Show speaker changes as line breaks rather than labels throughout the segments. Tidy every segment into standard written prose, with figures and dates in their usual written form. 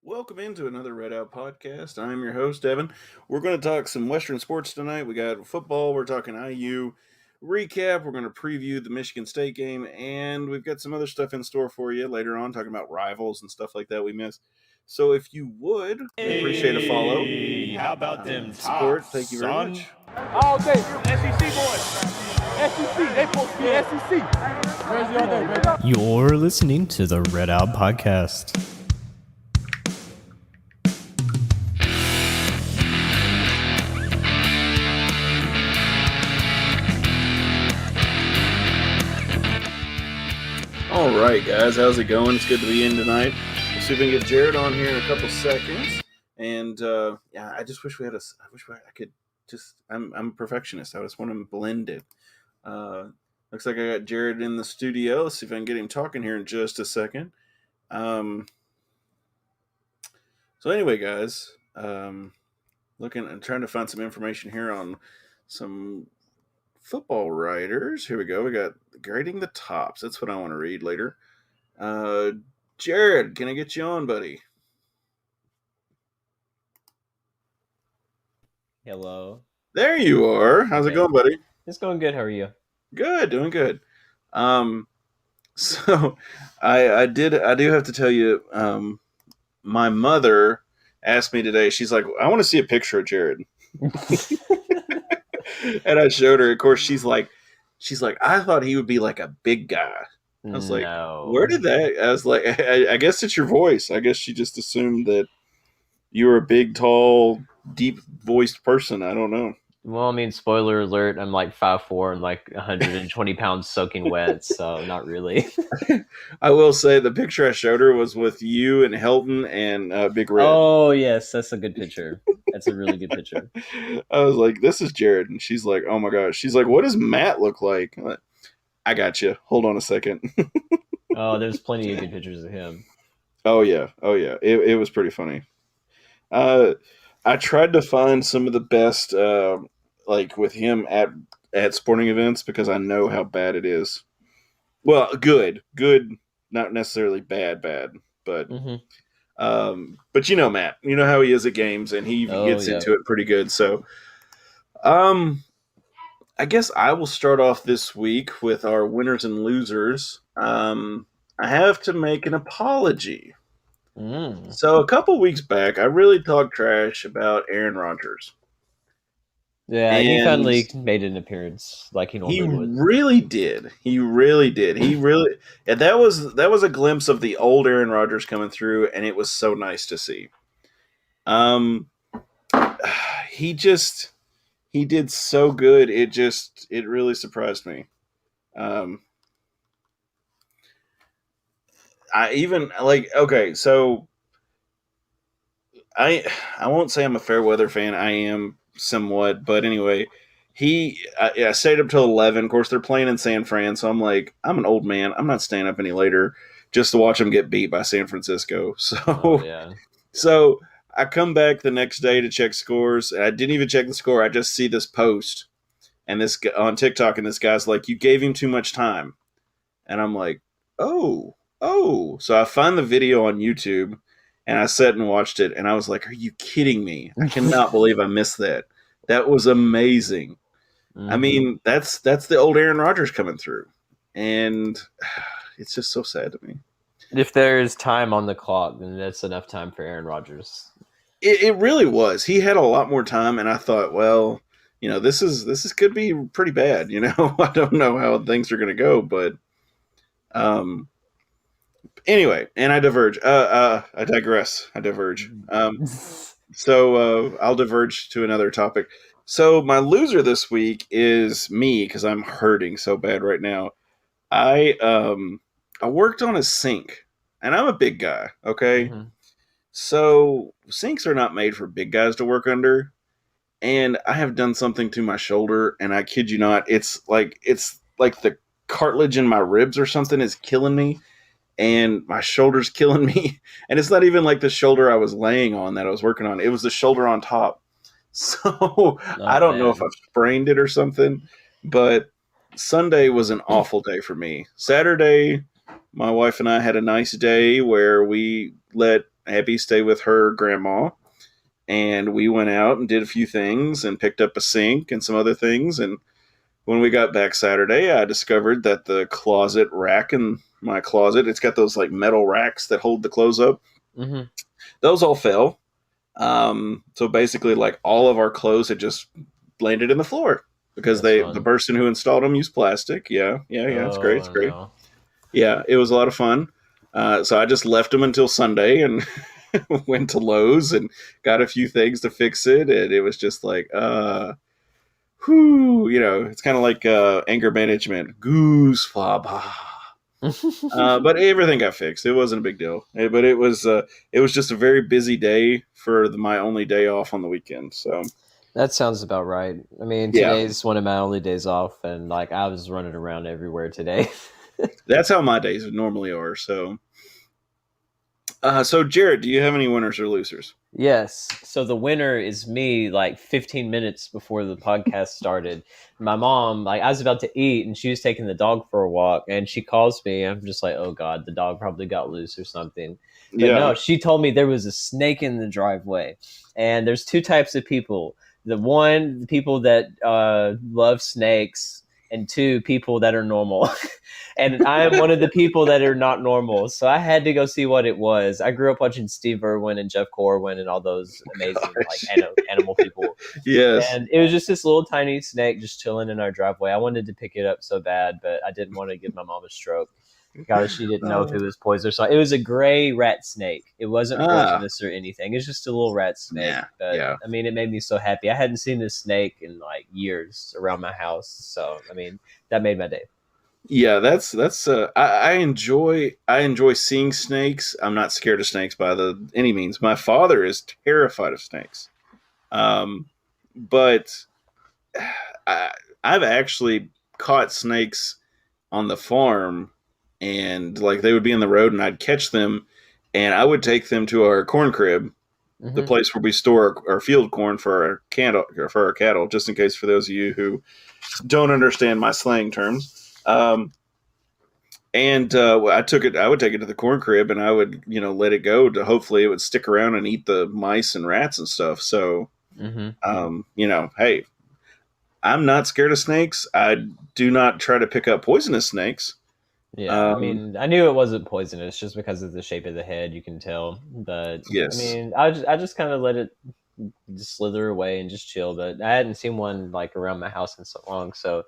Welcome into another Red Out podcast. I'm your host, Devin. We're going to talk some Western sports tonight. We got football. We're talking IU recap. We're going to preview the Michigan State game, and we've got some other stuff in store for you later on, talking about rivals and stuff like that we missed. So if you would, appreciate a follow.
How about them
support?
tops,
Thank you very
son?
much.
All day, SEC boys. SEC, they supposed to be SEC. Crazy all day, baby.
You're listening to the Red Out Podcast.
All right, guys, how's it going? It's good to be in tonight. We'll see if we can get Jared on here in a couple seconds. And I just wish we had I wish I could just. I'm a perfectionist. I just want them blended. Looks like I got Jared in the studio. Let's see if I can get him talking here in just a second. So anyway, guys, I'm trying to find some information here on some football writers. Here we go. We got grading the tops. That's what I want to read later. Jared, can I get you on, buddy?
Hello.
There you are. How's it going, buddy?
It's going good. How are you?
Good, doing good. So I do have to tell you, my mother asked me today, she's like, I want to see a picture of Jared. And I showed her. Of course, she's like, I thought he would be like a big guy. I was like, where did that? I was like, I guess it's your voice. I guess she just assumed that you were a big, tall, deep-voiced person. I don't know.
Well, I mean, spoiler alert, I'm like 5'4" and like 120 pounds soaking wet, so not really.
I will say the picture I showed her was with you and Helton and Big Red.
Oh, yes, that's a good picture. That's a really good picture.
I was like, this is Jared. And she's like, oh my gosh. She's like, what does Matt look like? I'm like, I got you. Hold on a second.
Oh, there's plenty of good pictures of him.
Oh, yeah. It was pretty funny. I tried to find some of the best, like with him at sporting events, because I know how bad it is. Well, good, not necessarily bad, but but you know Matt, you know how he is at games, and he gets into it pretty good. So, I guess I will start off this week with our winners and losers. I have to make an apology. So a couple weeks back, I really talked trash about Aaron Rodgers.
Yeah, he finally made an appearance like he normally would.
He really did. And that was a glimpse of the old Aaron Rodgers coming through, and it was so nice to see. He did so good. It really surprised me. So I won't say I'm a fair weather fan. I am somewhat, but anyway, I stayed up till 11. Of course, they're playing in San Fran, so I'm like, I'm an old man. I'm not staying up any later just to watch them get beat by San Francisco. So, So I come back the next day to check scores, and I didn't even check the score. I just see this post and this on TikTok, and this guy's like, "You gave him too much time," and I'm like, "Oh." So I find the video on YouTube. And I sat and watched it, and I was like, are you kidding me? I cannot believe I missed that. That was amazing. Mm-hmm. I mean, that's the old Aaron Rodgers coming through. And it's just so sad to me.
If there's time on the clock, then that's enough time for Aaron Rodgers.
It really was. He had a lot more time, and I thought, well, you know, this could be pretty bad. You know, I don't know how things are going to go, but anyway, and I diverge. I digress. I diverge. So I'll diverge to another topic. So my loser this week is me, because I'm hurting so bad right now. I worked on a sink, and I'm a big guy. Okay, So sinks are not made for big guys to work under, and I have done something to my shoulder, and I kid you not, it's like the cartilage in my ribs or something is killing me. And my shoulder's killing me. And it's not even like the shoulder I was laying on that I was working on. It was the shoulder on top. So I don't know if I've sprained it or something. But Sunday was an awful day for me. Saturday, my wife and I had a nice day where we let Abby stayed with her grandma, and we went out and did a few things and picked up a sink and some other things. And when we got back Saturday, I discovered that the closet rack in my closet, it's got those like metal racks that hold the clothes up.
Mm-hmm.
Those all fell. So basically, like all of our clothes had just landed in the floor because
That's
the
fun.
person who installed them used plastic. Yeah. It's great. It's
Oh,
great.
no.
Yeah, it was a lot of fun. So I just left them until Sunday and went to Lowe's and got a few things to fix it. And it was just like, whew, it's kind of like anger management. Goose fob. But everything got fixed. It wasn't a big deal. But it was just a very busy day for my only day off on the weekend. So
That sounds about right. I mean,
yeah,
today's one of my only days off, and like I was running around everywhere today.
that's how my days normally are. So, so Jared, do you have any winners or losers?
Yes. So the winner is me, like 15 minutes before the podcast started. My mom, like, I was about to eat and she was taking the dog for a walk and she calls me. I'm just like, oh God, the dog probably got loose or something. But
Yeah.
no, she told me there was a snake in the driveway. And there's two types of people. The people that love snakes, and two, people that are normal. And I am one of the people that are not normal. So I had to go see what it was. I grew up watching Steve Irwin and Jeff Corwin and all those amazing animal people.
Yes.
And it was just this little tiny snake just chilling in our driveway. I wanted to pick it up so bad, but I didn't want to give my mom a stroke. God, she didn't know if it was poisonous. So it was a gray rat snake. It wasn't poisonous or anything. It's just a little rat snake.
Yeah,
But
yeah.
I mean, it made me so happy. I hadn't seen this snake in like years around my house. So I mean, that made my day.
Yeah, that's I enjoy seeing snakes. I'm not scared of snakes by any means. My father is terrified of snakes. But I've actually caught snakes on the farm, and like they would be in the road and I'd catch them and I would take them to our corn crib, the place where we store our field corn for our cattle, just in case for those of you who don't understand my slang terms. And I would take it to the corn crib and I would, let it go to hopefully it would stick around and eat the mice and rats and stuff. So, hey, I'm not scared of snakes. I do not try to pick up poisonous snakes.
Yeah, I mean, I knew it wasn't poisonous just because of the shape of the head. You can tell, but
Yes.
I mean, I just kind of let it just slither away and just chill. But I hadn't seen one like around my house in so long, so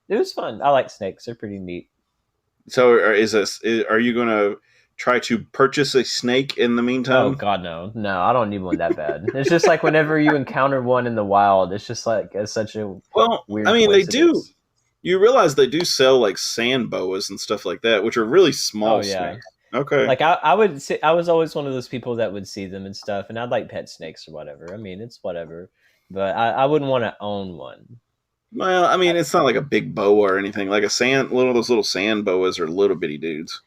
it was fun. I like snakes; they're pretty neat.
So, are you going to try to purchase a snake in the
Oh
meantime?
God, no, I don't need one that bad. It's just like whenever you encounter one in the wild, it's just like it's such a weird.
I mean, they do.
coincidence.
You realize they do sell like sand boas and stuff like that, which are really small
Oh yeah.
snakes. Okay.
Like I would say, I was always one of those people that would see them and stuff, and I'd like pet snakes or whatever. I mean, it's whatever, but I wouldn't want to own one.
Well, I mean, it's not like a big boa or anything. Like those little sand boas are little bitty dudes.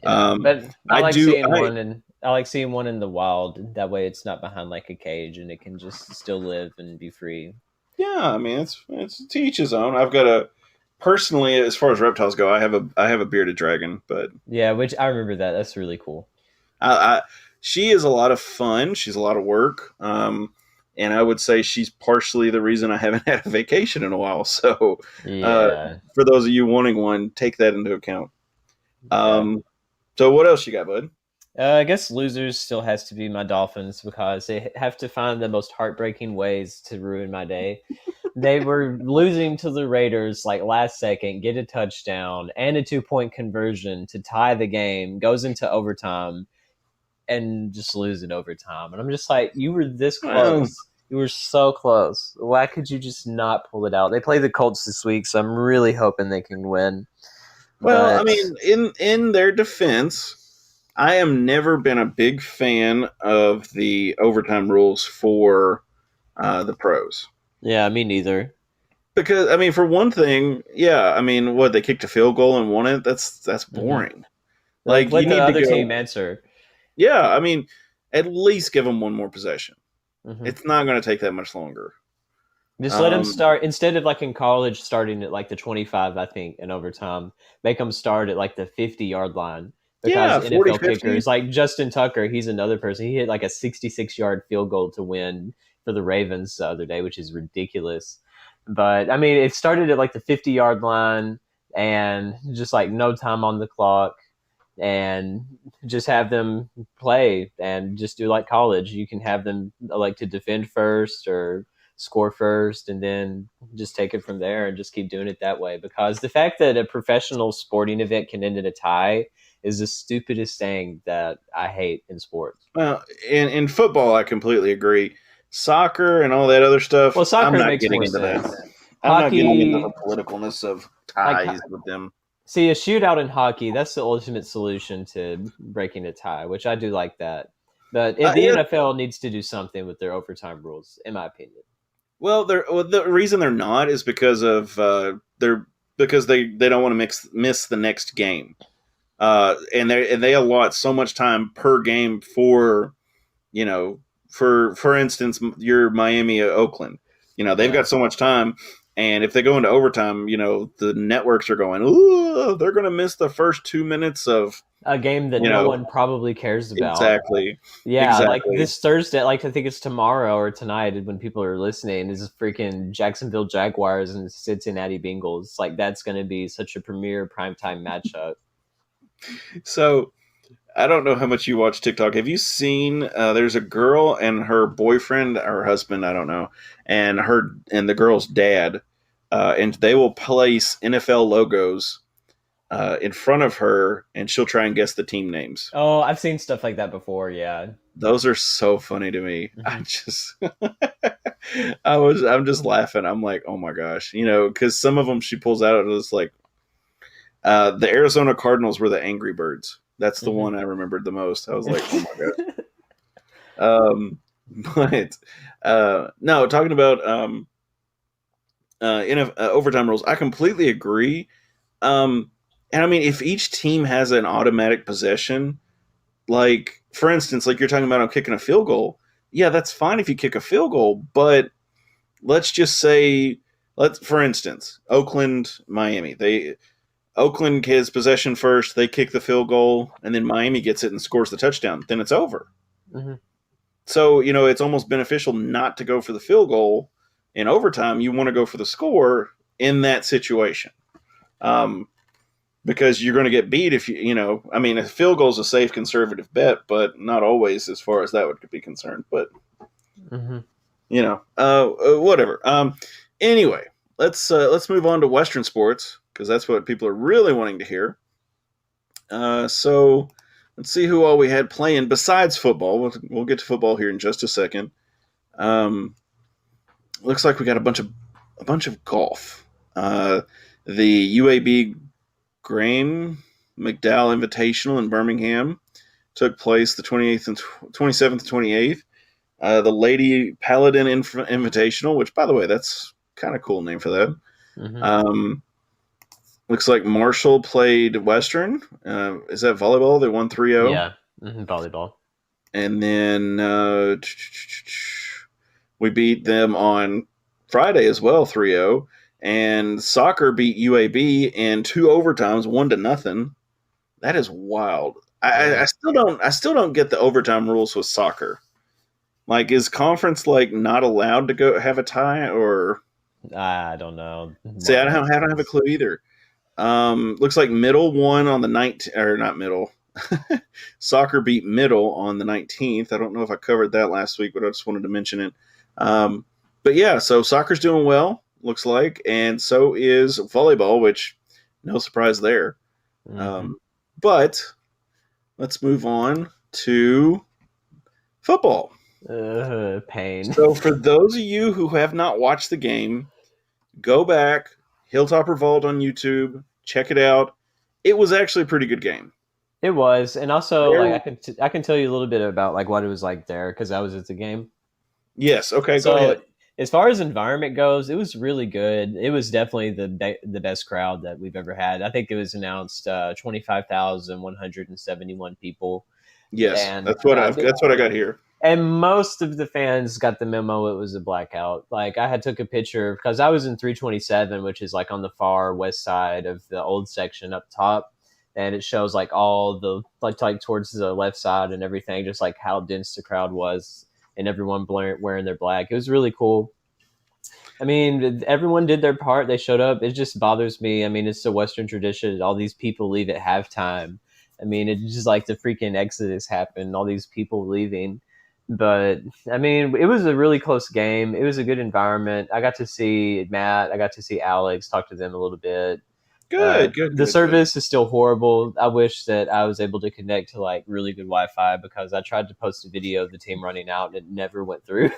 Yeah, but I like seeing
I-
one, and I like seeing one in the wild. That way, it's not behind like a cage, and it can just still live and be free.
Yeah, I mean, it's to each his own. I've got personally, as far as reptiles go, I have a bearded dragon, but
Yeah, which I remember that. That's really cool.
she is a lot of fun. She's a lot of work. And I would say she's partially the reason I haven't had a vacation in a while. So,
Yeah.
for those of you wanting one, take that into account.
Yeah.
So what else you got, bud?
I guess losers still has to be my Dolphins because they have to find the most heartbreaking ways to ruin my day. They were losing to the Raiders like last second, get a touchdown and a 2-point conversion to tie the game, goes into overtime, and just lose in overtime. And I'm just like, you were this close. You were so close. Why could you just not pull it out? They play the Colts this week, so I'm really hoping they can win.
Well,
But
I mean, in their defense, I have never been a big fan of the overtime rules for the pros.
yeah, me neither.
Because I mean, for one thing, yeah, I mean, what they kicked a field goal and won it. That's boring. Like
let
you
the
need
other
to go.
team answer.
Yeah, I mean, at least give them one more possession.
Mhm.
It's not going to take that much longer.
Just let them start instead of like in college starting at like the 25, I think, in overtime. Make them start at like the 50-yard line
Yeah,
because
40,
NFL
50.
kickers like Justin Tucker, he's another person. He hit like a 66-yard field goal to win for the Ravens the other day, which is ridiculous. But I mean, it started at like the 50-yard line and just like no time on the clock, and just have them play and just do like college. You can have them like to defend first or score first, and then just take it from there and just keep doing it that way. Because the fact that a professional sporting event can end in a tie is the stupidest thing that I hate in sports.
Well, in football, I completely agree. Soccer and all that other stuff,
Well, soccer
I'm not
makes
getting
more
into
sense.
that. I'm not getting into
Hockey,
the politicalness of
like,
ties with them.
see, a shootout in hockey, that's the ultimate solution to breaking a tie, which I do like that. But the
Yeah,
NFL needs to do something with their overtime rules, in my opinion.
well, the reason they're not is because of they don't want to miss the next game, and they allot so much time per game for, for instance, your Miami Oakland, they've got so much time, and if they go into overtime, the networks are going, ooh, they're going to miss the first 2 minutes of
A game that no one probably cares about.
exactly.
Yeah, like
Exactly.
this Thursday, like I think it's tomorrow or tonight when people are listening, is freaking Jacksonville Jaguars and Cincinnati Bengals. Like that's going to be such a premier primetime matchup.
So I don't know how much you watch TikTok. Have you seen? There's a girl and her boyfriend or husband, I don't know, and the girl's dad, and they will place NFL logos in front of her, and she'll try and guess the team names.
Oh, I've seen stuff like that before. Yeah,
those are so funny to me.
Mhm.
I'm just laughing. I'm like, oh my gosh, because some of them she pulls out, it's like the Arizona Cardinals were the Angry Birds. That's the one I remembered the most. I was like, oh my gosh. But no, talking about overtime rules, I completely agree. And I mean, if each team has an automatic possession, like for instance, like you're talking about, I'm kicking a field goal. Yeah, that's fine if you kick a field goal, but let's just say, for instance, Oakland, Miami, Oakland has possession first, they kick the field goal, and then Miami gets it and scores the touchdown. Then it's over.
Mm-hmm.
So, it's almost beneficial not to go for the field goal in overtime. You want to go for the score in that situation. Because you're going to get beat if a field goal is a safe conservative bet, but not always as far as that would be concerned. But, whatever. Anyway, let's move on to Western sports, because that's what people are really wanting to hear. So let's see who all we had playing besides football. We'll get to football here in just a second. Looks like we got a bunch of golf. The UAB Graham McDowell Invitational in Birmingham took place the 27th and 28th. The Lady Paladin Invitational, which, by the way, that's kind of cool name for that. Mm-hmm. Looks like Marshall played Western. Is that volleyball? They won 3-0.
Yeah, volleyball.
And then we beat them on Friday as well, 3-0. And soccer beat UAB in 2 overtimes, 1-0. That is wild. I still don't get the overtime rules with soccer. Like, is conference not allowed to go have a tie, or?
I don't know.
See, I don't have a clue either. Looks like Middle won on the 19th, or not Middle. Soccer beat Middle on the 19th. I don't know if I covered that last week, but I just wanted to mention it. But yeah, so soccer's doing well, looks like, and so is volleyball, which no surprise there. Mm-hmm. But let's move on to football.
Pain.
So for those of you who have not watched the game, go back, Hilltopper Vault on YouTube, check it out. It was actually a pretty good game.
It was, and also I can tell you a little bit about what it was like there, because I was at the game.
Yes. Okay. Go ahead.
As far as environment goes, it was really good. It was definitely the best crowd that we've ever had. I think it was announced 25,171 people.
Yes, and that's what I got here.
And most of the fans got the memo it was a blackout. I had took a picture because I was in 327, which is on the far west side of the old section up top. and it shows like all the like towards the left side and everything, just like how dense the crowd was, and everyone wearing their black. It was really cool. I mean, everyone did their part. They showed up. It just bothers me. I mean, it's the Western tradition. All these people leave at halftime. I mean, it's just like the freaking Exodus happened. All these people leaving. But I mean, it was a really close game. It was a good environment. I got to see Matt. I got to see Alex. Talk to them a little bit. The service is still horrible. I wish that I was able to connect to like really good Wi-Fi, because I tried to post a video of the team running out and it never went through.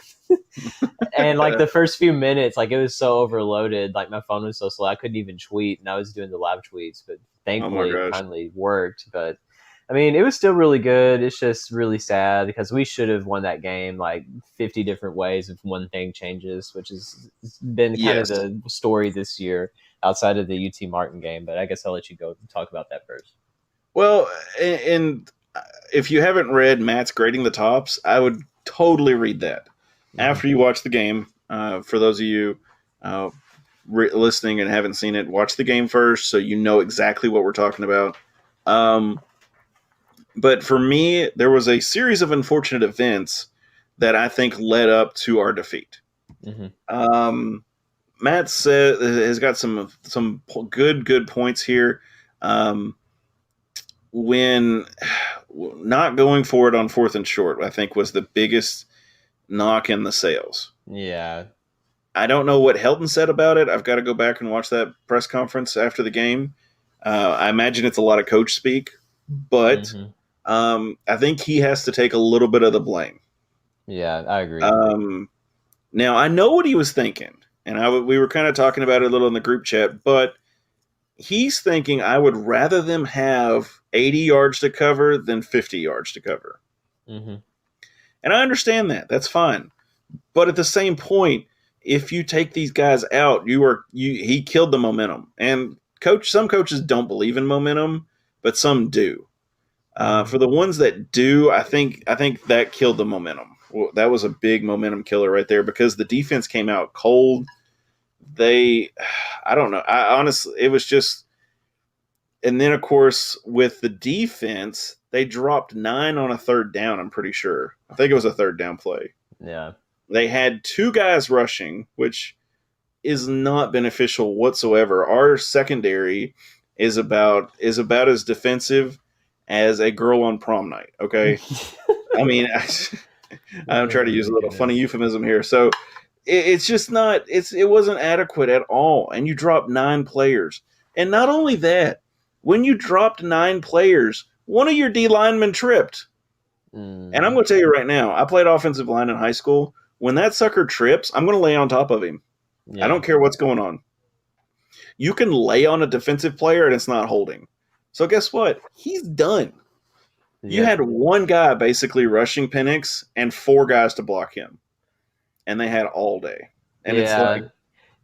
And like the first few minutes, like it was so overloaded. Like my phone was so slow, I couldn't even tweet, and I was doing the live tweets, but thankfully it finally worked. But I mean, it was still really good. It's just really sad because we should have won that game like 50 different ways if one thing changes, which has been kind of the story this year outside of the UT Martin game. But I guess I'll let you go talk about that first.
Well, and if you haven't read Matt's Grading the Tops, I would totally read that after you watch the game. For those of you listening and haven't seen it, watch the game first so you know exactly what we're talking about. But for me, there was a series of unfortunate events that I think led up to our defeat. Matt has got some good points here. When not going for it on 4th and short, I think was the biggest knock in the sales.
Yeah. I
don't know what Helton said about it. I've got to go back and watch that press conference after the game. I imagine it's a lot of coach speak, but I think he has to take a little bit of the blame.
Yeah, I agree.
Now, I know what he was thinking, and we were kind of talking about it a little in the group chat, but he's thinking I would rather them have 80 yards to cover than 50 yards to cover. And I understand that. That's fine. But at the same point, if you take these guys out, he killed the momentum. And some coaches don't believe in momentum, but some do. For the ones that do, I think that killed the momentum. Well, that was a big momentum killer right there because the defense came out cold. I don't know. Honestly, it was just, and then of course with the defense, they dropped 9 on a 3rd down. I'm pretty sure. I think it was a 3rd down play.
Yeah. They
had 2 guys rushing, which is not beneficial whatsoever. Our secondary is about as defensive as a girl on prom night. Okay. I mean, I'm trying to use a little funny euphemism here. So it's just not, it wasn't adequate at all. And you dropped 9 players. And not only that, when you dropped 9 players, one of your D linemen tripped. And I'm going to tell you right now, I played offensive line in high school. When that sucker trips, I'm going to lay on top of him. Yeah. I don't care what's going on. You can lay on a defensive player and it's not holding. So guess what? He's done. Yeah. You had 1 guy basically rushing Penix and 4 guys to block him. And they had all day. And it's like,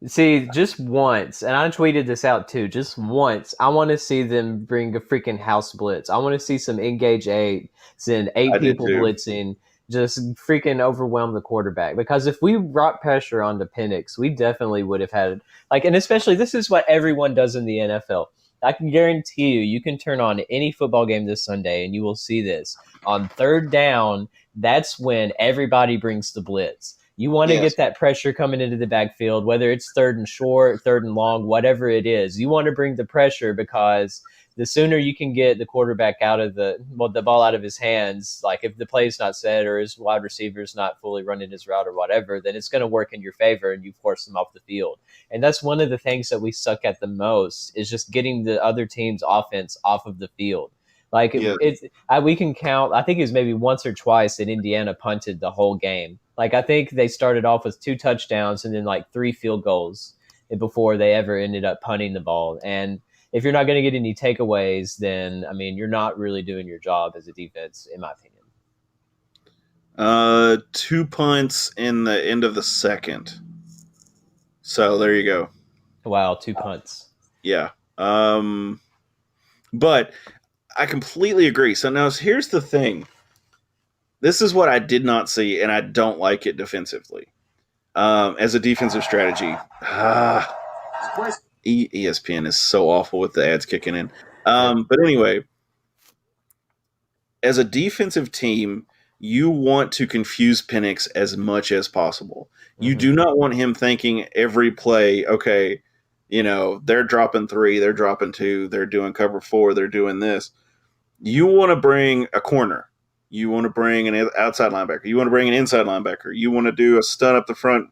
see, just once, and I tweeted this out too, just once, I want to see them bring a freaking house blitz. I want to see some engage 8, send 8 people blitzing, just freaking overwhelm the quarterback. Because if we brought pressure onto Penix, we definitely would have had, like, and especially this is what everyone does in the NFL. I can guarantee you can turn on any football game this Sunday and you will see this. On 3rd down, that's when everybody brings the blitz. You want to get that pressure coming into the backfield, whether it's 3rd and short, 3rd and long, whatever it is. You want to bring the pressure because the sooner you can get the quarterback out of the ball out of his hands, like if the play's not set or his wide receiver's not fully running his route or whatever, then it's going to work in your favor and you force them off the field. And that's one of the things that we suck at the most is just getting the other team's offense off of the field. Like we can count, I think it was maybe once or twice that Indiana punted the whole game. Like I think they started off with 2 touchdowns and then like 3 field goals before they ever ended up punting the ball. And if you're not going to get any takeaways, then, I mean, you're not really doing your job as a defense, in my
opinion. 2 punts in the end of the 2nd. So there you go.
Wow, 2 punts.
Yeah. But I completely agree. So now here's the thing. This is what I did not see, and I don't like it defensively. As a defensive strategy. ESPN is so awful with the ads kicking in. But anyway, as a defensive team, you want to confuse Penix as much as possible. You
Mm-hmm.
do not want him thinking every play, okay, they're dropping 3, they're dropping 2, they're doing cover 4, they're doing this. You want to bring a corner. You want to bring an outside linebacker. You want to bring an inside linebacker. You want to do a stunt up the front.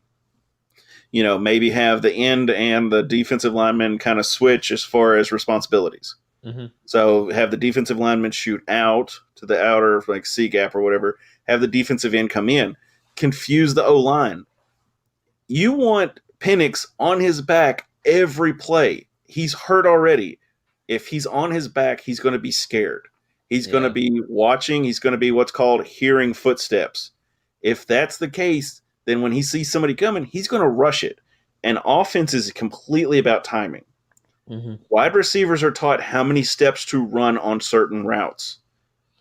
Maybe have the end and the defensive lineman kind of switch as far as responsibilities.
Mm-hmm.
So have the defensive lineman shoot out to the outer, like C gap or whatever. Have the defensive end come in. Confuse the O line. You want Penix on his back every play. He's hurt already. If he's on his back, he's going to be scared. He's going to be watching. He's going to be what's called hearing footsteps. If that's the case, then when he sees somebody coming, he's going to rush it. And offense is completely about timing.
Mm-hmm.
Wide receivers are taught how many steps to run on certain routes.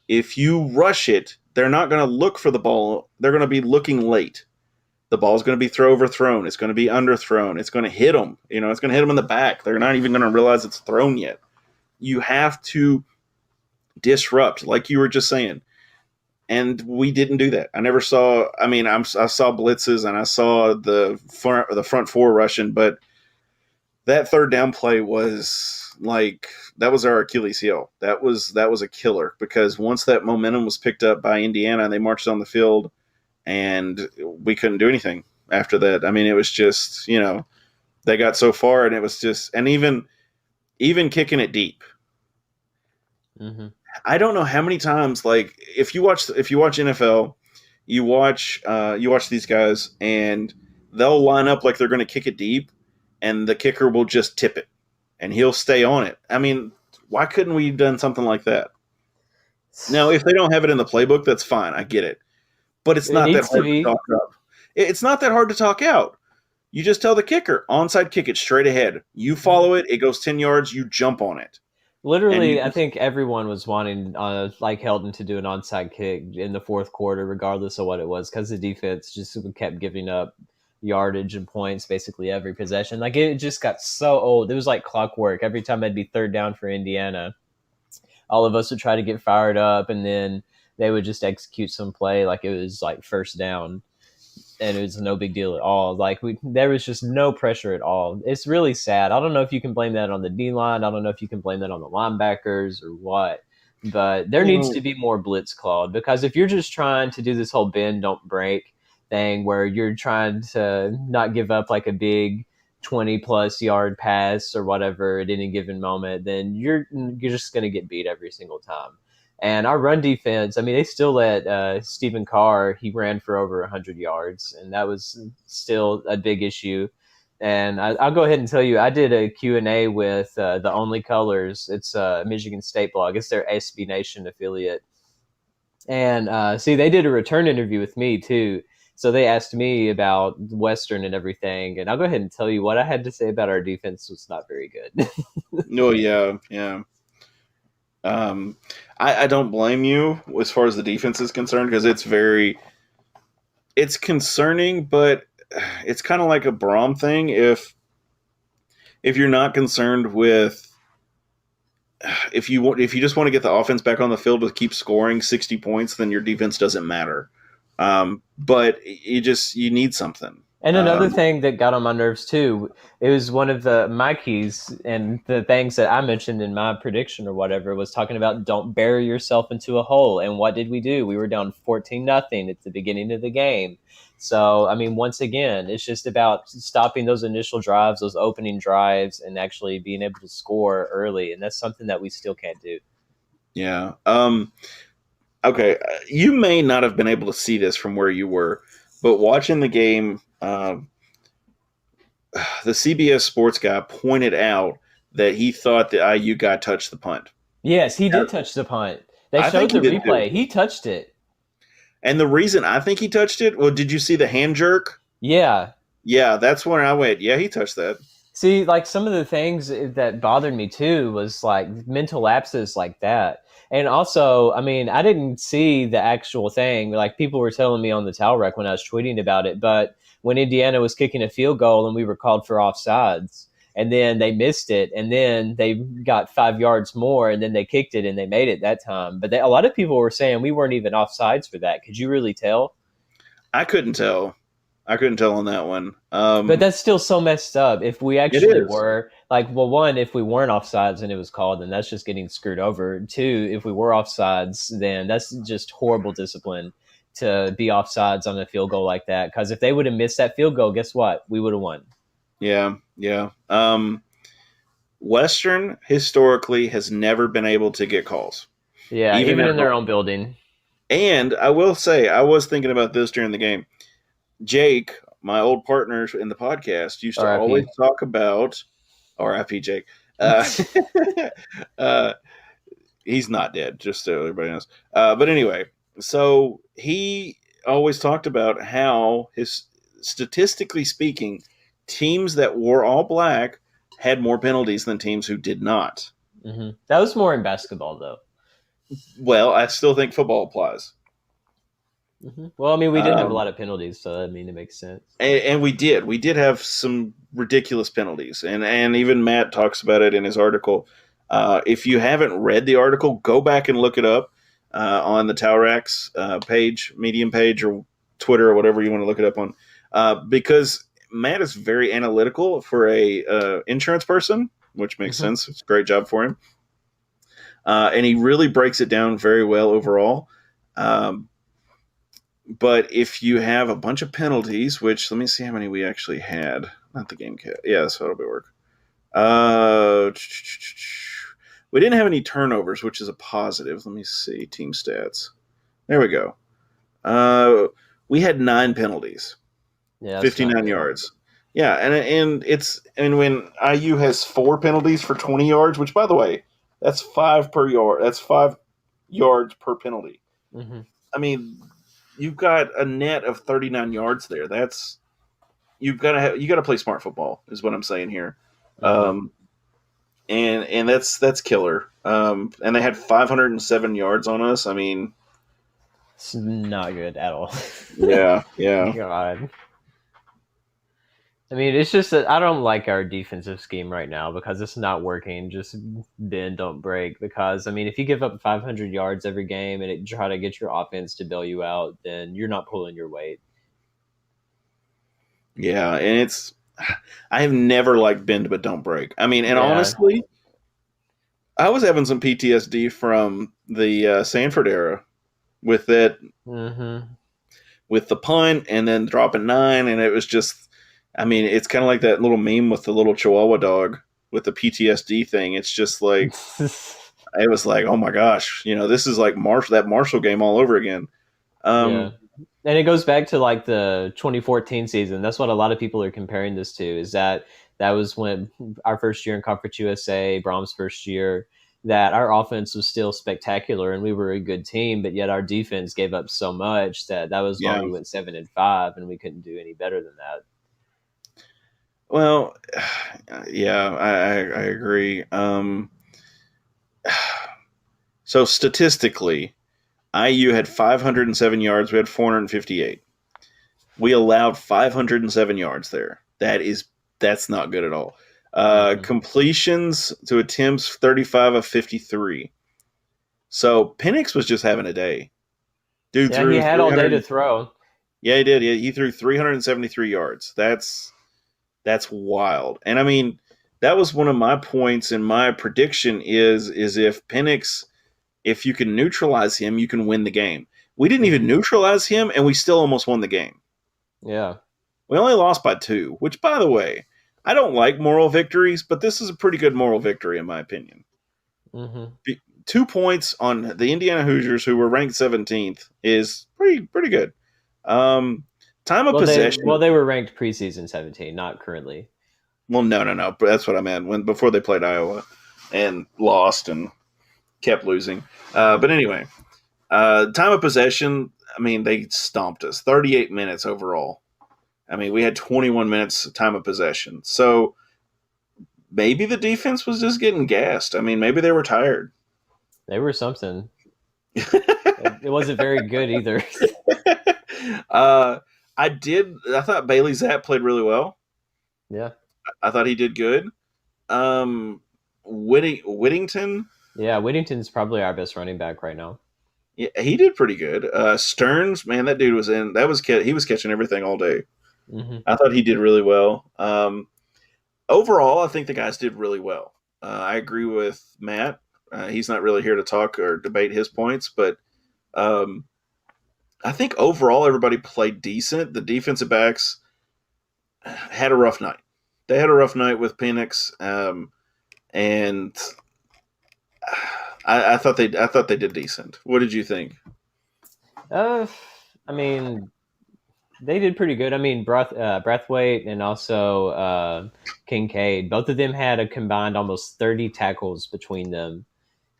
If you rush it, they're not going to look for the ball. They're going to be looking late. The ball's going to be overthrown. It's going to be underthrown. It's going to hit them. It's going to hit them in the back. They're not even going to realize it's thrown yet. You have to disrupt, like you were just saying. And we didn't do that. I never saw. I saw blitzes and I saw the front 4 rushing, but that third down play was that was our Achilles heel. That was a killer, because once that momentum was picked up by Indiana, they marched on the field, and we couldn't do anything after that. It was just they got so far, and it was just, and even kicking it deep.
Mm-hmm.
I don't know how many times, if you watch NFL, you watch these guys, and they'll line up like they're going to kick it deep, and the kicker will just tip it, and he'll stay on it. Why couldn't we have done something like that? Now, if they don't have it in the playbook, that's fine. I get it. But it's not that hard to talk up. It's not that hard to talk out. You just tell the kicker, onside kick it straight ahead. You follow it. It goes 10 yards. You jump on it.
Literally, I think everyone was wanting Heldon to do an onside kick in the fourth quarter, regardless of what it was, because the defense just kept giving up yardage and points basically every possession. It just got so old. It was like clockwork. Every time it'd be third down for Indiana, all of us would try to get fired up, and then they would just execute some play like it was first down, and it was no big deal at all. There was just no pressure at all. It's really sad. I don't know if you can blame that on the D-line. I don't know if you can blame that on the linebackers or what, but there needs to be more blitz called, because if you're just trying to do this whole bend, don't break thing where you're trying to not give up a big 20-plus yard pass or whatever at any given moment, then you're just going to get beat every single time. And our run defense, they still let Stephen Carr, he ran for over 100 yards, and that was still a big issue. And I'll go ahead and tell you, I did a Q&A with The Only Colors. It's a Michigan State blog. It's their SB Nation affiliate. And they did a return interview with me, too. So they asked me about Western and everything. And I'll go ahead and tell you what I had to say about our defense was not very good.
No, yeah. I don't blame you as far as the defense is concerned, because it's concerning, but it's kind of like a Braum thing. If you're not concerned with, if you just want to get the offense back on the field to keep scoring 60 points, then your defense doesn't matter. But you need something.
And another thing that got on my nerves too, it was one of my keys and the things that I mentioned in my prediction or whatever was talking about don't bury yourself into a hole. And what did we do? We were down 14-0 at the beginning of the game. So, once again, it's just about stopping those initial drives, those opening drives, and actually being able to score early. And that's something that we still can't do.
Yeah. Okay. You may not have been able to see this from where you were, but watching the game, the CBS Sports guy pointed out that he thought the IU guy touched the punt.
Yes, he did touch the punt. They showed the replay. He touched it. And
the reason I think he touched it, well, did you see the hand jerk?
Yeah.
Yeah, that's when I went, yeah, he touched that.
See, some of the things that bothered me too was mental lapses like that. And also, I didn't see the actual thing. People were telling me on the towel rack when I was tweeting about it, but when Indiana was kicking a field goal and we were called for offsides, and then they missed it, and then they got 5 yards more, and then they kicked it, and they made it that time. But a lot of people were saying we weren't even offsides for that. Could you really tell?
I couldn't tell. I couldn't tell on that one.
But that's still so messed up. If we
It
actually
is.
were, like, well, one, if we weren't offsides and it was called, then that's just getting screwed over. Two, if we were offsides, then that's just horrible discipline to be offsides on a field goal like that. Because if they would have missed that field goal, guess what? We would have won.
Yeah. Western historically has never been able to get calls.
Yeah, even
at
in their
home.
own building.
And I will say, I was thinking about this during the game. Jake, my old partner in the podcast, used to
RIP.
always talk about RIP Jake. He's not dead, just so everybody knows. But anyway, so he always talked about how statistically speaking, teams that wore all black had more penalties than teams who did not.
Mm-hmm. That was more in basketball, though.
Well, I still think football applies.
Mm-hmm. Well, I mean, we did have a lot of penalties, so I mean, it makes sense.
And we did have some ridiculous penalties, and even Matt talks about it in his article. If you haven't read the article, go back and look it up on the Towrax page, Medium page, or Twitter, or whatever you want to look it up on, because Matt is very analytical for a insurance person, which makes sense. It's a great job for him, and he really breaks it down very well overall. But if you have a bunch of penalties, which let me see how many we actually had. Not the game cat. Yeah, that's how it'll be work. We didn't have any turnovers, which is a positive. Let me see. Team stats. There we go. We had 9 penalties.
Yeah,
59 yards. Yeah, and when IU has 4 penalties for 20 yards, which by the way, that's 5 per yard. That's 5 yards per penalty.
Mm-hmm.
I mean, you've got a net of 39 yards there. You got to play smart football is what I'm saying here. And that's killer. And they had 507 yards on us. I mean,
it's not good at all.
yeah.
God. I mean, it's just that I don't like our defensive scheme right now because it's not working. Just bend, don't break. Because, I mean, if you give up 500 yards every game and try to get your offense to bail you out, then you're not pulling your weight.
Yeah, and I have never liked bend but don't break. I mean, and honestly, I was having some PTSD from the Sanford era with that, with the punt and then dropping 9, and it was just. I mean, it's kind of like that little meme with the little Chihuahua dog with the PTSD thing. It's just like, it was like, oh my gosh, this is like that Marshall game all over again.
Yeah. And it goes back to like the 2014 season. That's what a lot of people are comparing this to, is that was when our first year in Conference USA, Brom's first year, that our offense was still spectacular and we were a good team, but yet our defense gave up so much that was why we went 7-5 and we couldn't do any better than that.
Well, yeah, I agree. So statistically, IU had 507 yards. We had 458. We allowed 507 yards there. That's not good at all. Completions to attempts, 35 of 53. So Penix was just having a day. Dude,
he had all day to throw.
Yeah, he did. He threw 373 yards. That's wild. And I mean, that was one of my points in my prediction is if Penix, if you can neutralize him, you can win the game. We didn't even neutralize him, and we still almost won the game.
Yeah.
We only lost by 2, which, by the way, I don't like moral victories, but this is a pretty good moral victory, in my opinion. 2 points on the Indiana Hoosiers, who were ranked 17th, is pretty good. Time of possession.
They were ranked preseason 17, not currently.
Well, no. That's what I meant. Before they played Iowa and lost and kept losing. But anyway, time of possession, I mean, they stomped us. 38 minutes overall. I mean, we had 21 minutes time of possession. So maybe the defense was just getting gassed. I mean, maybe they were tired.
They were something. It wasn't very good either. I
thought Bailey Zapp played really well.
Yeah.
I thought he did good. Whittington.
Yeah, Whittington's probably our best running back right now.
Yeah, he did pretty good. Stearns, man, that dude was in. He was catching everything all day.
Mm-hmm.
I thought he did really well. Overall, I think the guys did really well. I agree with Matt. He's not really here to talk or debate his points, but um, I think overall everybody played decent. The defensive backs had a rough night. They had a rough night with Penix, and I thought they did decent. What did you think?
I mean, they did pretty good. I mean, Brathwaite and also Kincaid, both of them had a combined almost 30 tackles between them.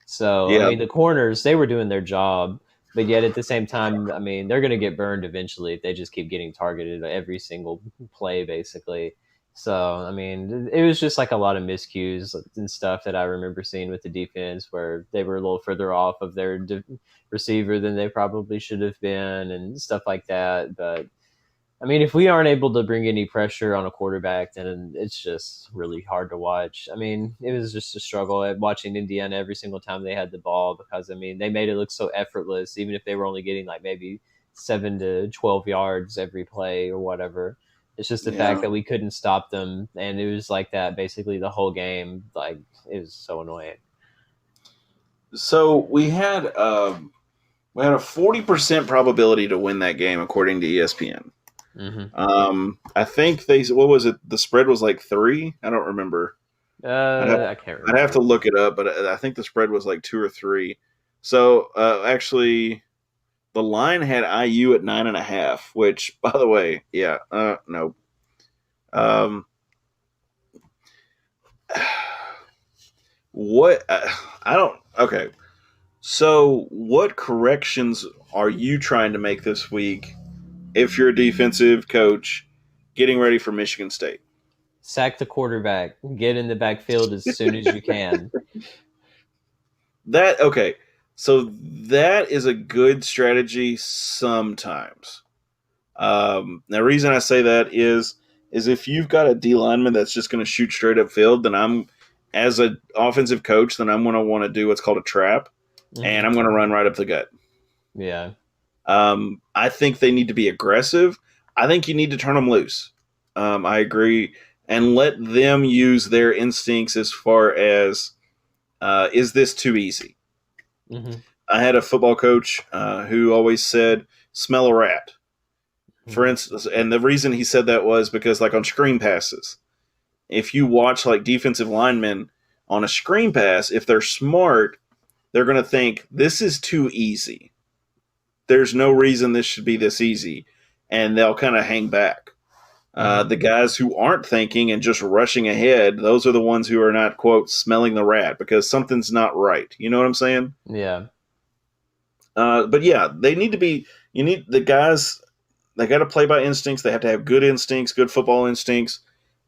So, I
Yeah,
mean, the corners, they were doing their job, but yet at the same time, I mean, they're going to get burned eventually if they just keep getting targeted every single play, basically. So, I mean, it was just like a lot of miscues and stuff that I remember seeing with the defense where they were a little further off of their receiver than they probably should have been and stuff like that. But I mean, if we aren't able to bring any pressure on a quarterback, then it's just really hard to watch. I mean, it was just a struggle at watching Indiana every single time they had the ball because, I mean, they made it look so effortless, even if they were only getting like maybe 7 to 12 yards every play or whatever. It's just the fact
yeah.
that we couldn't stop them, and it was like that basically the whole game. Like, it was so annoying.
So we had a 40% probability to win that game according to ESPN.
Mm-hmm.
I think what was it? The spread was like 3. I don't remember.
I can't remember.
I'd have to look it up, but I think the spread was like 2 or 3. So actually, the line had IU at 9.5, which, by the way, yeah, no. What I don't. Okay, so what corrections are you trying to make this week? If you're a defensive coach, getting ready for Michigan State.
Sack the quarterback. Get in the backfield as soon as you can.
Okay. So that is a good strategy sometimes. The reason I say that is if you've got a D lineman that's just going to shoot straight up field, then as an offensive coach, then I'm going to want to do what's called a trap, and I'm going to run right up the gut.
Yeah.
I think they need to be aggressive. I think you need to turn them loose. I agree. And let them use their instincts as far as, is this too easy?
Mm-hmm.
I had a football coach who always said, smell a rat. For instance, and the reason he said that was because, like, on screen passes, if you watch, like, defensive linemen on a screen pass, if they're smart, they're going to think, this is too easy. There's no reason this should be this easy. And they'll kind of hang back. The guys who aren't thinking and just rushing ahead, those are the ones who are not, quote, smelling the rat because something's not right. You know what I'm saying?
Yeah.
But yeah, the guys, they got to play by instincts. They have to have good instincts, good football instincts.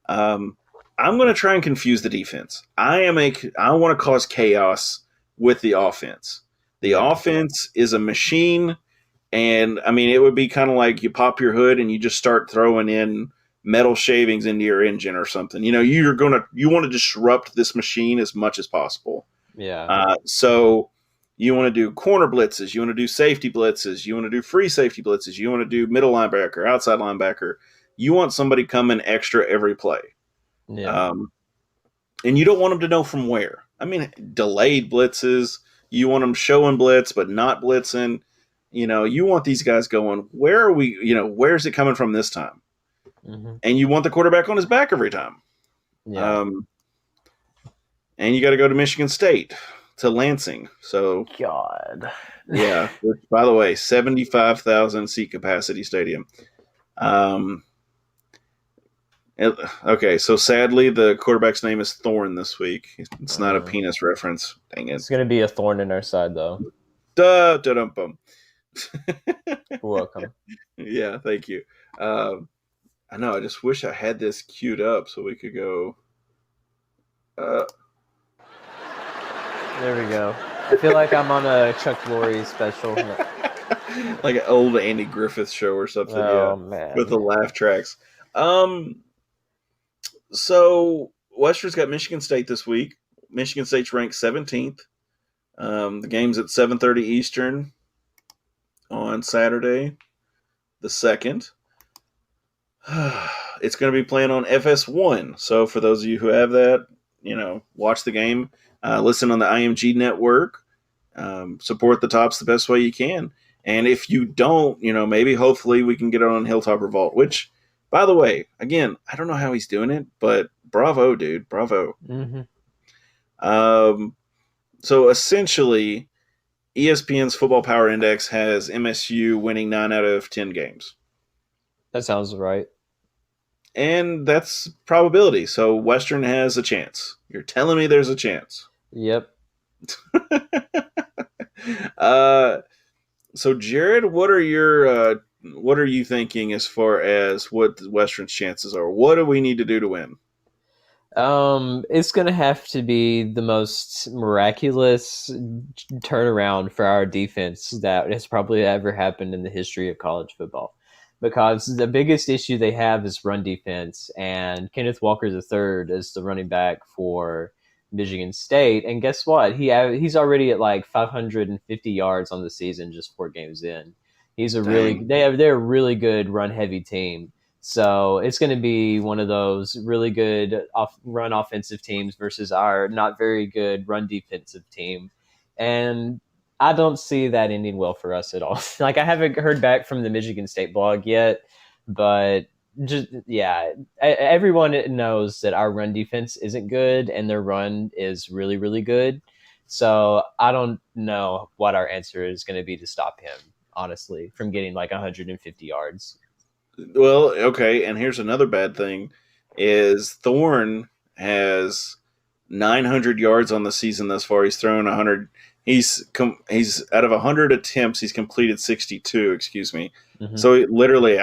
I'm going to try and confuse the defense. I want to cause chaos with the offense. The offense is a machine. And I mean, it would be kind of like you pop your hood and you just start throwing in metal shavings into your engine or something. You know, you want to disrupt this machine as much as possible.
Yeah.
So you want to do corner blitzes, you want to do safety blitzes, you want to do free safety blitzes, you want to do middle linebacker, outside linebacker. You want somebody coming extra every play.
Yeah.
And you don't want them to know from where. I mean, delayed blitzes. You want them showing blitz but not blitzing. You know, you want these guys going, where are we, where's it coming from this time?
Mm-hmm.
And you want the quarterback on his back every time.
Yeah.
And you got to go to Michigan State, to Lansing. So,
God.
yeah. Which, by the way, 75,000 seat capacity stadium. Okay, so sadly, the quarterback's name is Thorne this week. It's not a penis reference. Dang it.
It's going to be a thorn in our side, though.
Duh-dum-bum.
You're welcome.
Yeah, thank you. I know. I just wish I had this queued up so we could go.
There we go. I feel like I'm on a Chuck Lorre special.
Like an old Andy Griffith show or something.
Oh,
yeah,
man.
with the laugh tracks. So Western's got Michigan State this week. Michigan State's ranked 17th. The game's at 7:30 Eastern on Saturday, the 2nd. It's going to be playing on FS1. So for those of you who have that, watch the game. Listen on the IMG network. Support the Tops the best way you can. And if you don't, maybe hopefully we can get it on Hilltop Revolt, which, by the way, again, I don't know how he's doing it, but bravo, dude. Bravo.
Mm-hmm.
So essentially, ESPN's Football Power Index has MSU winning 9 out of 10 games.
That sounds right.
And that's probability. So Western has a chance. You're telling me there's a chance.
Yep.
So Jared, what are you thinking as far as what Western's chances are? What do we need to do to win?
It's going to have to be the most miraculous turnaround for our defense that has probably ever happened in the history of college football. Because the biggest issue they have is run defense, and Kenneth Walker III is the running back for Michigan State. And guess what? He's already at like 550 yards on the season, just 4 games in. They're a really good run heavy team. So it's going to be one of those really good run offensive teams versus our not very good run defensive team. And I don't see that ending well for us at all. Like, I haven't heard back from the Michigan State blog yet, but everyone knows that our run defense isn't good and their run is really, really good. So I don't know what our answer is going to be to stop him, honestly, from getting like 150 yards.
Well, okay, and here's another bad thing, is Thorne has 900 yards on the season thus far. He's thrown 100. He's out of 100 attempts, he's completed 62, excuse me. Mm-hmm. So literally,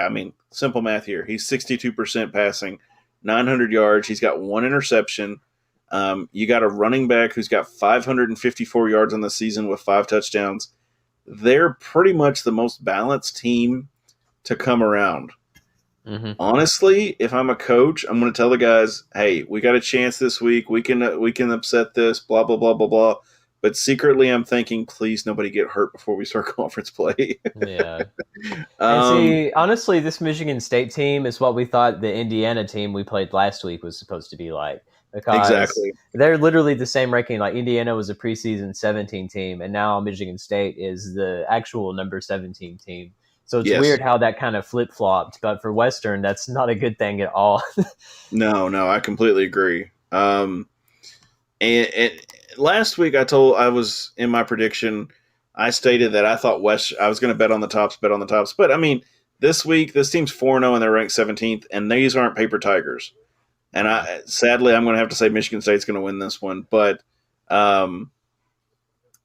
simple math here. He's 62% passing, 900 yards. He's got 1 interception. You got a running back who's got 554 yards on the season with 5 touchdowns. They're pretty much the most balanced team to come around. Mm-hmm. Honestly, if I'm a coach, I'm going to tell the guys, hey, we got a chance this week. We can upset this, blah, blah, blah, blah, blah. But secretly, I'm thinking, please, nobody get hurt before we start conference play.
Yeah. And see, honestly, this Michigan State team is what we thought the Indiana team we played last week was supposed to be like. Because exactly. They're literally the same ranking. Like, Indiana was a preseason 17 team, and now Michigan State is the actual number 17 team. So it's weird how that kind of flip-flopped. But for Western, that's not a good thing at all.
No, I completely agree. And last week I was in my prediction, I stated that I thought I was going to bet on the Tops. But, this week, this team's 4-0 and they're ranked 17th, and these aren't paper tigers. And sadly, I'm going to have to say Michigan State's going to win this one. But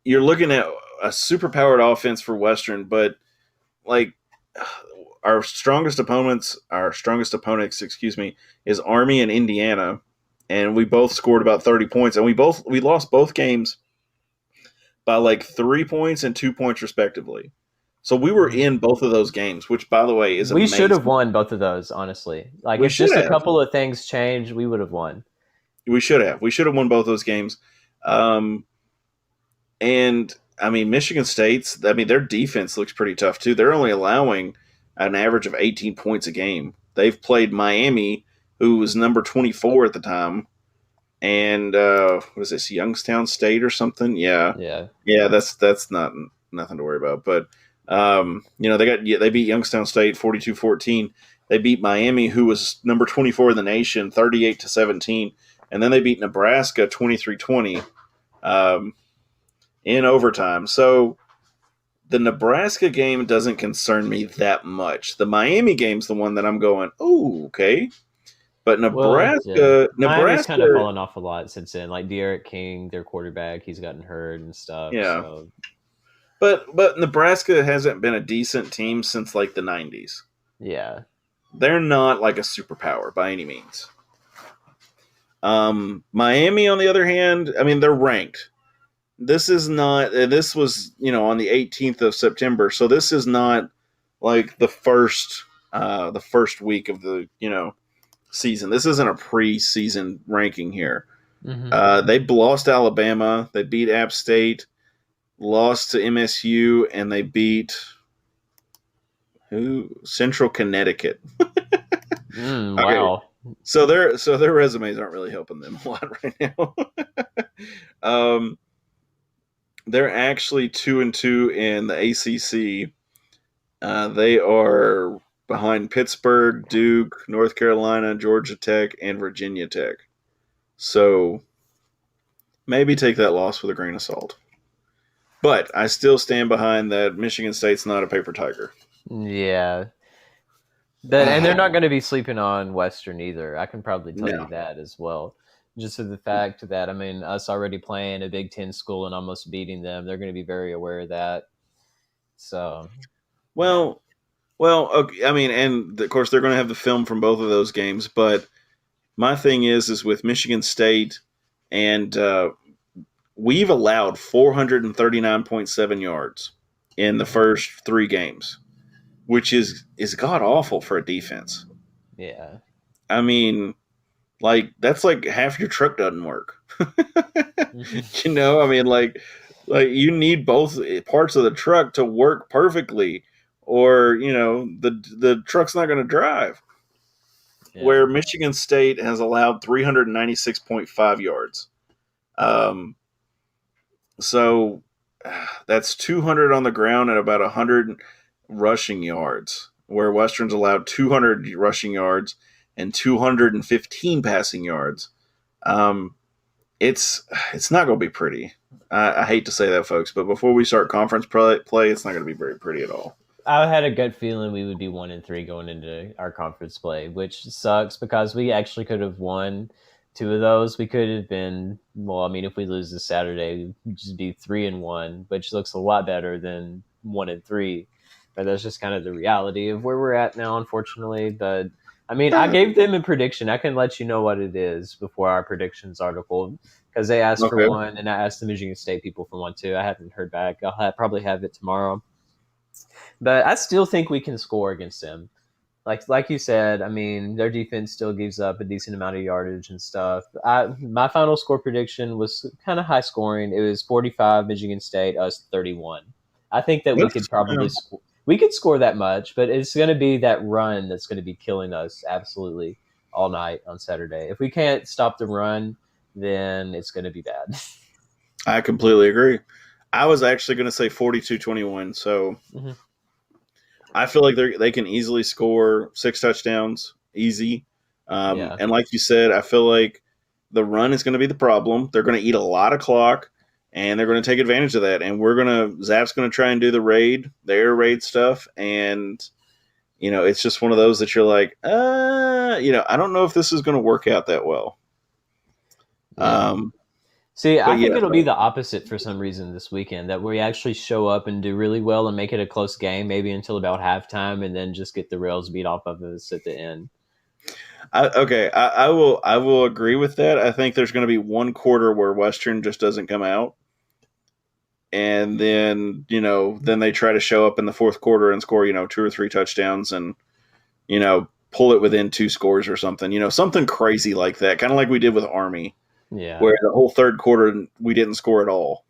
you're looking at a super-powered offense for Western, but like our strongest opponents, is Army and Indiana, and we both scored about 30 points, and we lost both games by like 3 points and 2 points respectively. So we were in both of those games, which, by the way, is amazing.
We should have won both of those, honestly. Like, if just a couple of things changed, we would have won. We should have won both those games.
And Michigan State's, their defense looks pretty tough too. They're only allowing an average of 18 points a game. They've played Miami, who was number 24 at the time, and what is this, Youngstown State or something? Yeah. That's not nothing to worry about. But they beat Youngstown State 42-14. They beat Miami, who was number 24 in the nation, 38-17, and then they beat Nebraska 23-20. In overtime. So the Nebraska game doesn't concern me that much. The Miami game's the one that I'm going, oh, okay. But Nebraska
Miami's kind of fallen off a lot since then. Like, De'Aaron King, their quarterback, he's gotten hurt and stuff.
Yeah.
So.
But Nebraska hasn't been a decent team since like the 90s.
Yeah.
They're not like a superpower by any means. Miami, on the other hand, they're ranked. This was, on the 18th of September. So this is not like the first week of the, season. This isn't a preseason ranking here.
Mm-hmm.
They lost to Alabama. They beat App State, lost to MSU, and they beat Central Connecticut. Okay,
Wow.
so their resumes aren't really helping them a lot right now. They're actually 2-2 in the ACC. They are behind Pittsburgh, Duke, North Carolina, Georgia Tech, and Virginia Tech. So maybe take that loss with a grain of salt. But I still stand behind that Michigan State's not a paper tiger.
Yeah. And they're not going to be sleeping on Western either. I can probably tell you that as well. Just for the fact that, I mean, us already playing a Big Ten school and almost beating them, they're going to be very aware of that. So,
well, okay, I mean, and of course they're going to have the film from both of those games. But my thing is with Michigan State, and we've allowed 439.7 yards in the first 3 games, which is god awful for a defense.
yeah.
I mean, like that's like half your truck doesn't work. You know, I mean, like you need both parts of the truck to work perfectly, or you know, the truck's not going to drive.
Yeah.
Where Michigan State has allowed 396.5 yards. So that's 200 on the ground and about 100 rushing yards, where Western's allowed 200 rushing yards and 215 passing yards. It's not going to be pretty. I hate to say that, folks, but before we start conference play, it's not going to be very pretty at all.
I had a gut feeling we would be 1-3 going into our conference play, which sucks because we actually could have won 2 of those. We could have been, well, I mean, if we lose this Saturday, we'd just be 3-1, which looks a lot better than 1-3. But that's just kind of the reality of where we're at now, unfortunately. But I mean, I gave them a prediction. I can let you know what it is before our predictions article because they asked for one, and I asked the Michigan State people for one too. I haven't heard back. I'll probably have it tomorrow. But I still think we can score against them. Like you said, I mean, their defense still gives up a decent amount of yardage and stuff. My final score prediction was kind of high scoring. It was 45 Michigan State, us 31. I think that we could probably we could score that much, but it's going to be that run that's going to be killing us absolutely all night on Saturday. If we can't stop the run, then it's going to be bad.
I completely agree. I was actually going to say 42-21, so I feel like they can easily score 6 touchdowns, easy. And like you said, I feel like the run is going to be the problem. They're going to eat a lot of clock, and they're going to take advantage of that. And Zap's going to try and do the air raid stuff, and you know, it's just one of those that you're like, you know, I don't know if this is going to work out that well.
See, I think it'll be the opposite for some reason this weekend, that we actually show up and do really well and make it a close game, maybe until about halftime, and then just get the rails beat off of us at the end.
I will agree with that. I think there's going to be one quarter where Western just doesn't come out, and then then they try to show up in the fourth quarter and score 2 or 3 touchdowns and pull it within 2 scores or something, something crazy like that, kind of like we did with Army.
Yeah.
Where the whole third quarter we didn't score at all.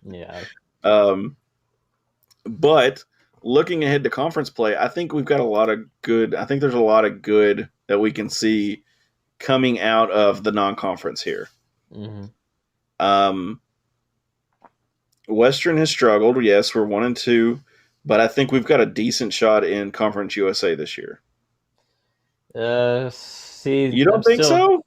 Yeah.
But looking ahead to conference play, I think we've got a lot of good. I think there's a lot of good that we can see coming out of the non-conference here. Western has struggled. Yes, we're 1-2, but I think we've got a decent shot in Conference USA this year.
See,
you don't think so?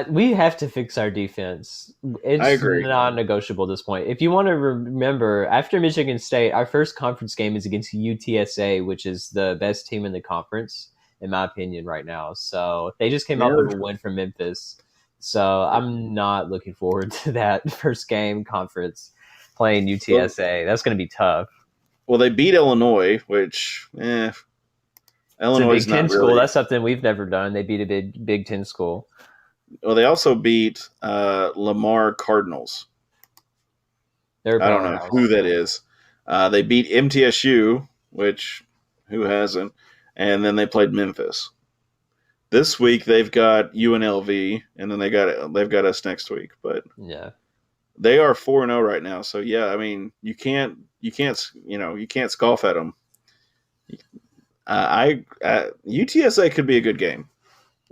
We have to fix our defense.
I agree.
It's non-negotiable at this point. If you want to remember, after Michigan State, our first conference game is against UTSA, which is the best team in the conference, in my opinion, right now. So they just came off of a win from Memphis. So I'm not looking forward to that first game conference playing UTSA. That's going to be tough.
Well, they beat Illinois, which, Illinois
is not Big Ten school. That's something we've never done. They beat a Big Ten school.
Well, they also beat Lamar Cardinals. I don't know who that is. They beat MTSU, which who hasn't? And then they played Memphis. This week they've got UNLV, and then they've got us next week. But
Yeah.
they are 4-0 right now. So yeah, I mean you can't scoff at them. UTSA could be a good game.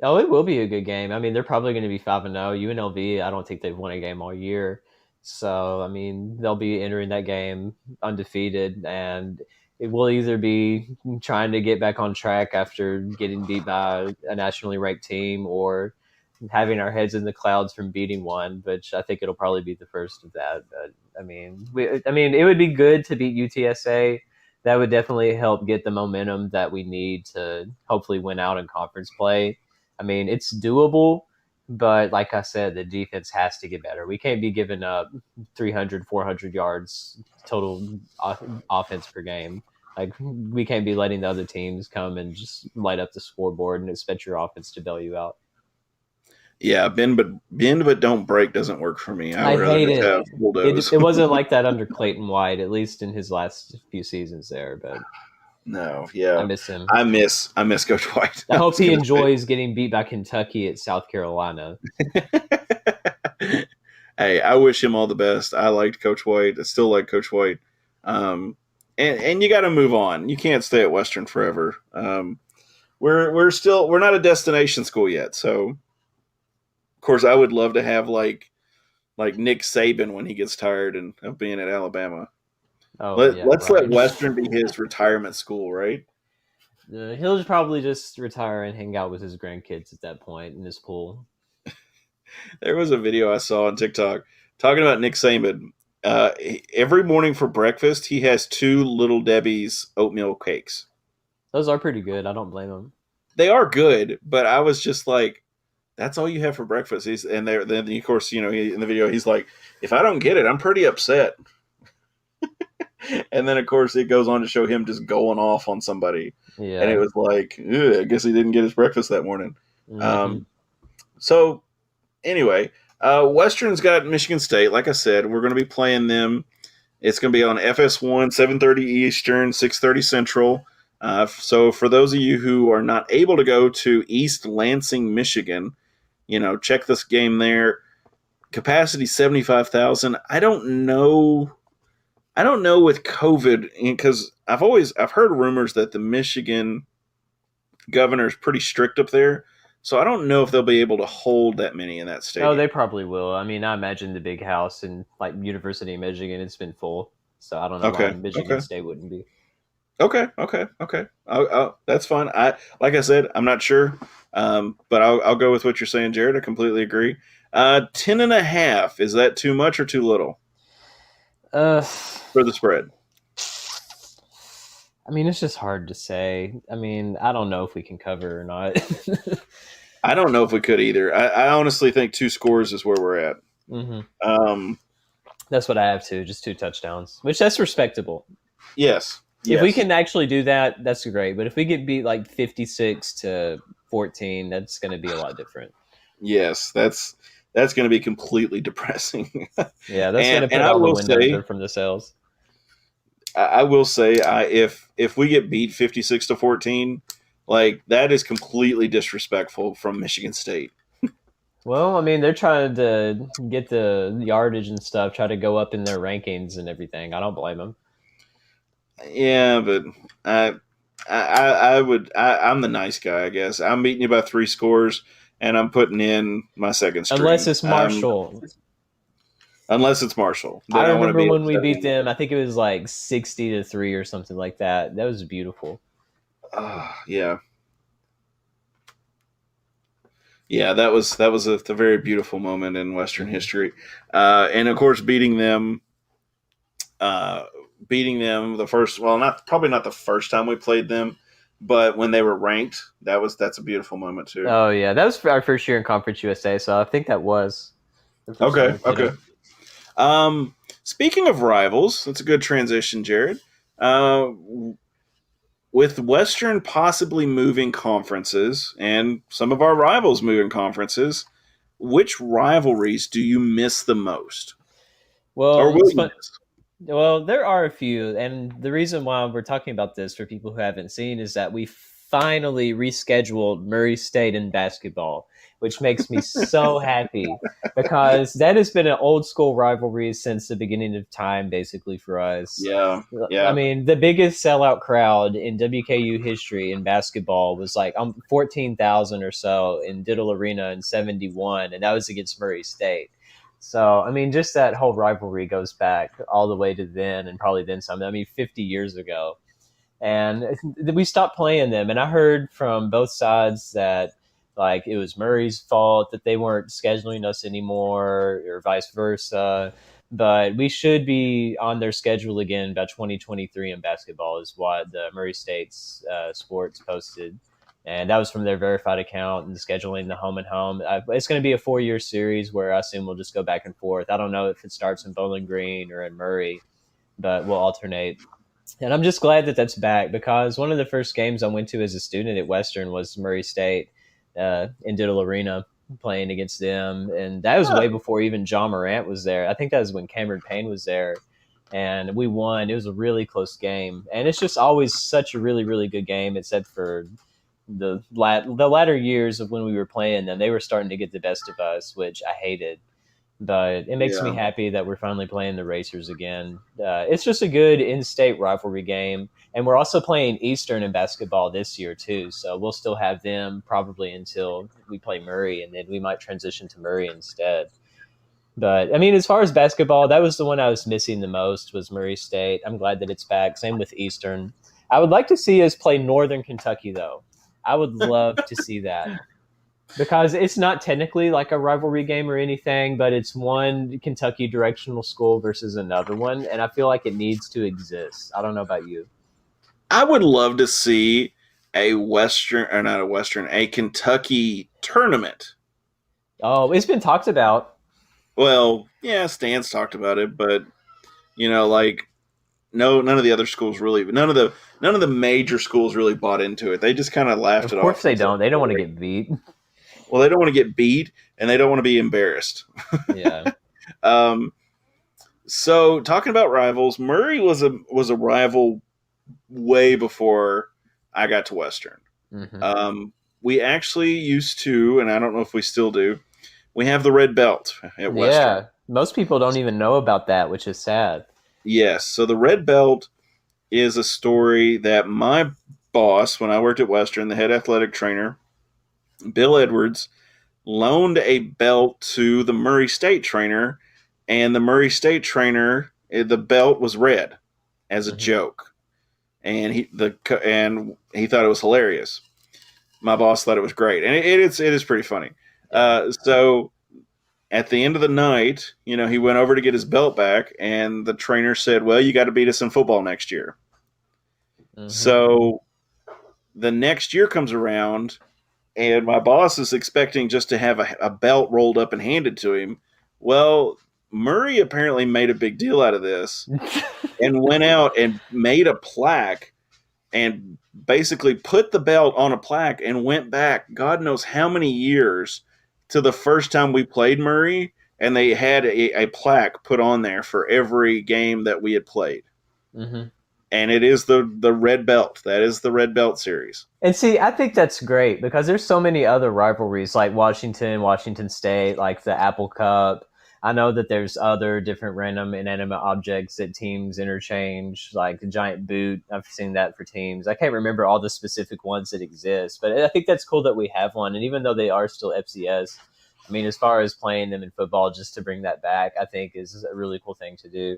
Oh, it will be a good game. I mean, they're probably going to be 5-0. UNLV, I don't think they've won a game all year. So, I mean, they'll be entering that game undefeated, and it will either be trying to get back on track after getting beat by a nationally ranked team or having our heads in the clouds from beating one, which I think it'll probably be the first of that. But, I mean, it would be good to beat UTSA. That would definitely help get the momentum that we need to hopefully win out in conference play. I mean, it's doable, but like I said, the defense has to get better. We can't be giving up 300, 400 yards total offense per game. Like, we can't be letting the other teams come and just light up the scoreboard and expect your offense to bail you out.
Yeah, bend but don't break doesn't work for me.
I
would rather
hate
just
it.
have bulldoze.
It wasn't like that under Clayton White, at least in his last few seasons there, but
No, yeah.
I miss him.
I miss Coach White.
I hope he enjoys getting beat by Kentucky at South Carolina.
Hey, I wish him all the best. I liked Coach White. I still like Coach White. And you got to move on. You can't stay at Western forever. We're not a destination school yet. So, of course, I would love to have like Nick Saban when he gets tired of being at Alabama. Let's let Western be his retirement school, right?
He'll probably just retire and hang out with his grandkids at that point in his pool.
There was a video I saw on TikTok talking about Nick Saban. Every morning for breakfast, he has 2 Little Debbie's oatmeal cakes.
Those are pretty good. I don't blame him.
They are good, but I was just like, that's all you have for breakfast. Then of course, in the video, he's like, if I don't get it, I'm pretty upset. And then, of course, it goes on to show him just going off on somebody.
Yeah.
And it was like, I guess he didn't get his breakfast that morning.
Mm-hmm.
So, anyway, Western's got Michigan State. Like I said, we're going to be playing them. It's going to be on FS1, 7:30 Eastern, 6:30 Central. So, for those of you who are not able to go to East Lansing, Michigan, check this game there. Capacity 75,000. I don't know with COVID, because I've heard rumors that the Michigan governor is pretty strict up there. So I don't know if they'll be able to hold that many in that stadium.
Oh, they probably will. I mean, I imagine the big house in like University of Michigan, it's been full. So I don't know why Michigan State wouldn't be.
Okay. That's fine. Like I said, I'm not sure, but I'll go with what you're saying, Jared. I completely agree. 10.5. Is that too much or too little? For the spread.
I mean, it's just hard to say. I mean, I don't know if we can cover or not.
I don't know if we could either. I honestly think 2 scores is where we're at.
Mm-hmm. That's what I have too, just 2 touchdowns, which that's respectable.
Yes.
If we can actually do that, that's great. But if we get beat like 56-14, that's going to be a lot different.
Yes, that's going to be completely depressing.
Yeah, that's going to put all the wind from the sails.
I will say, if we get beat 56-14, like that is completely disrespectful from Michigan State.
Well, I mean, they're trying to get the yardage and stuff, try to go up in their rankings and everything. I don't blame them.
Yeah, but I'm the nice guy, I guess. I'm beating you by 3 scores, and I'm putting in my second string.
Unless it's Marshall.
Unless it's Marshall.
I remember when we beat them, I think it was like 60-3 or something like that. That was beautiful.
Yeah. Yeah, that was a very beautiful moment in Western history. And of course, beating them the first, probably not the first time we played them, but when they were ranked, that's a beautiful moment too.
Oh yeah, that was our first year in Conference USA, so I think that was
okay. Speaking of rivals, that's a good transition, Jared. With Western possibly moving conferences and some of our rivals moving conferences, which rivalries do you miss the most?
Well,
or will you miss?
Well, there are a few, and the reason why we're talking about this for people who haven't seen is that we finally rescheduled Murray State in basketball, which makes me so happy because that has been an old school rivalry since the beginning of time, basically, for us.
Yeah.
I mean, the biggest sellout crowd in WKU history in basketball was like 14,000 or so in Diddle Arena in 71, and that was against Murray State. So, I mean, just that whole rivalry goes back all the way to then and probably then some. I mean, 50 years ago. And we stopped playing them. And I heard from both sides that like it was Murray's fault that they weren't scheduling us anymore or vice versa. But we should be on their schedule again by 2023 in basketball is what the Murray State's sports posted. And that was from their verified account and scheduling the home and home. It's going to be a 4-year series where I assume we'll just go back and forth. I don't know if it starts in Bowling Green or in Murray, but we'll alternate. And I'm just glad that that's back because one of the first games I went to as a student at Western was Murray State in Diddle Arena playing against them. And that was way before even John Morant was there. I think that was when Cameron Payne was there. And we won. It was a really close game. And it's just always such a really, really good game, except for the latter years of when we were playing them. They were starting to get the best of us, which I hated. But it makes me happy that we're finally playing the Racers again. It's just a good in-state rivalry game. And we're also playing Eastern in basketball this year, too. So we'll still have them probably until we play Murray, and then we might transition to Murray instead. But, I mean, as far as basketball, that was the one I was missing the most was Murray State. I'm glad that it's back. Same with Eastern. I would like to see us play Northern Kentucky, though. I would love to see that. Because it's not technically like a rivalry game or anything, but it's one Kentucky directional school versus another one, and I feel like it needs to exist. I don't know about you.
I would love to see a Kentucky tournament.
Oh, it's been talked about.
Well, yeah, Stan's talked about it, but like none of the other schools really, none of the major schools really bought into it. They just kind of laughed it off.
Of course they don't. They don't want to get beat.
Well, they don't want to get beat, and they don't want to be embarrassed.
Yeah.
So talking about rivals, Murray was a rival way before I got to Western.
Mm-hmm.
We actually used to, and I don't know if we still do, we have the red belt at Western.
Yeah, most people don't even know about that, which is sad.
Yes, so the red belt is a story that my boss, when I worked at Western, the head athletic trainer, Bill Edwards, loaned a belt to the Murray State trainer, and the Murray State trainer, the belt was red as a joke, and he thought it was hilarious. My boss thought it was great, and it is pretty funny. So at the end of the night, he went over to get his belt back, and the trainer said, "Well, you got to beat us in football next year." Mm-hmm. So the next year comes around, and my boss is expecting just to have a belt rolled up and handed to him. Well, Murray apparently made a big deal out of this and went out and made a plaque and basically put the belt on a plaque and went back God knows how many years to the first time we played Murray, and they had a plaque put on there for every game that we had played. Mm-hmm. And it is the red belt. That is the red belt series.
And see, I think that's great because there's so many other rivalries like Washington State, like the Apple Cup. I know that there's other different random inanimate objects that teams interchange, like the giant boot. I've seen that for teams. I can't remember all the specific ones that exist, but I think that's cool that we have one. And even though they are still FCS, I mean, as far as playing them in football, just to bring that back, I think is a really cool thing to do.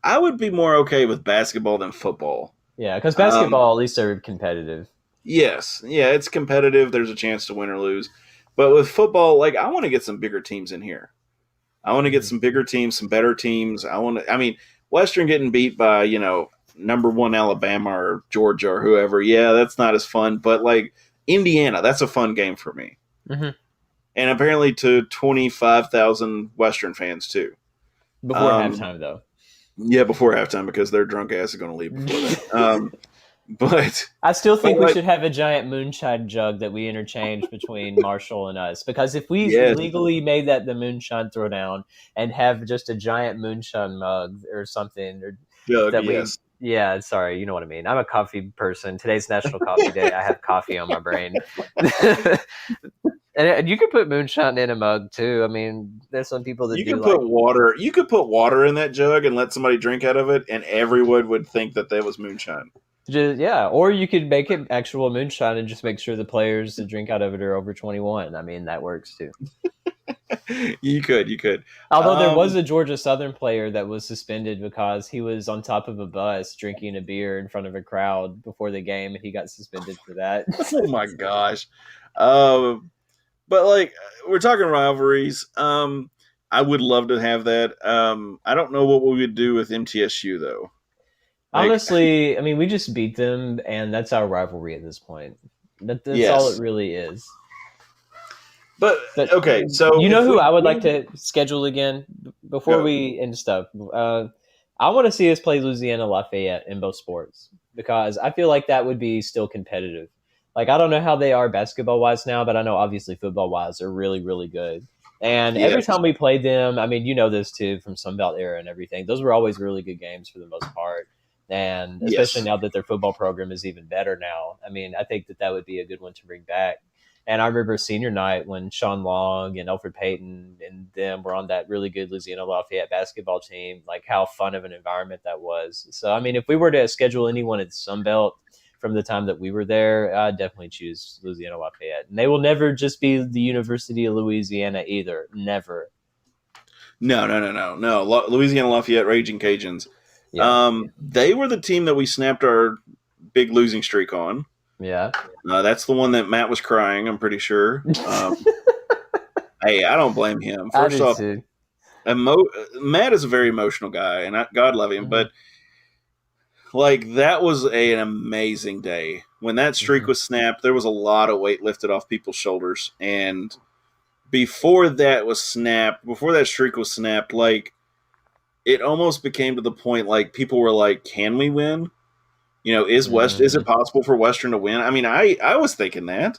I would be more okay with basketball than football.
Yeah, because basketball, at least, are competitive.
Yes. Yeah, it's competitive. There's a chance to win or lose. But with football, like, I want to get some bigger teams in here. I want to get some bigger teams, some better teams. Western getting beat by, number 1 Alabama or Georgia or whoever. Yeah, that's not as fun. But, like, Indiana, that's a fun game for me. Mm-hmm. And apparently to 25,000 Western fans, too.
Before halftime, though.
Yeah, before halftime, because their drunk ass is going to leave before that. But
I still think we should have a giant moonshine jug that we interchange between Marshall and us. Because if we legally made that the moonshine throwdown and have just a giant moonshine mug or something, or
jug,
that Yeah, sorry, you know what I mean. I'm a coffee person. Today's National Coffee Day. I have coffee on my brain. And you can put moonshine in a mug too. I mean, there's some people that
You
do
could
like
put water. You could put water in that jug and let somebody drink out of it, and everyone would think that was moonshine.
just, yeah, or you could make it actual moonshine and just make sure the players that drink out of it are over 21. I mean, that works too.
You could.
Although there was a Georgia Southern player that was suspended because he was on top of a bus drinking a beer in front of a crowd before the game, and he got suspended for that.
Oh my gosh. But like we're talking rivalries. I would love to have that. I don't know what we would do with MTSU though. Like,
Honestly, I mean, we just beat them, and that's our rivalry at this point. That's
Yes.
all it really is.
but okay, so
you know
if
who
we-
I would like to schedule again before
Go.
we end stuff. I want to see us play Louisiana Lafayette in both sports because I feel like that would be still competitive. Like I don't know how they are basketball wise now, but I know obviously football wise they're really really good. And every
Yes.
time we played them, I mean, you know this too from Sunbelt era and everything. Those were always really good games for the most part. And especially
Yes.
now that their football program is even better now. I mean, I think that would be a good one to bring back. And I remember senior night when Sean Long and Alfred Payton and them were on that really good Louisiana Lafayette basketball team, like how fun of an environment that was. So, I mean, if we were to schedule anyone at Sunbelt from the time that we were there, I'd definitely choose Louisiana Lafayette. And they will never just be the University of Louisiana either. Never.
No. Louisiana Lafayette Raging Cajuns.
Yeah.
They were the team that we snapped our big losing streak on.
Yeah.
That's the one that Matt was crying, I'm pretty sure. Hey, I don't blame him.
I
First
do
off,
too.
Matt is a very emotional guy, and God love him.
Mhm.
But like that was an amazing day when that streak
Mhm.
was snapped. There was a lot of weight lifted off people's shoulders, and before that streak was snapped, like it almost became to the point like people were like, "Can we win? You know, is it possible for Western to win?" I mean, I was thinking that.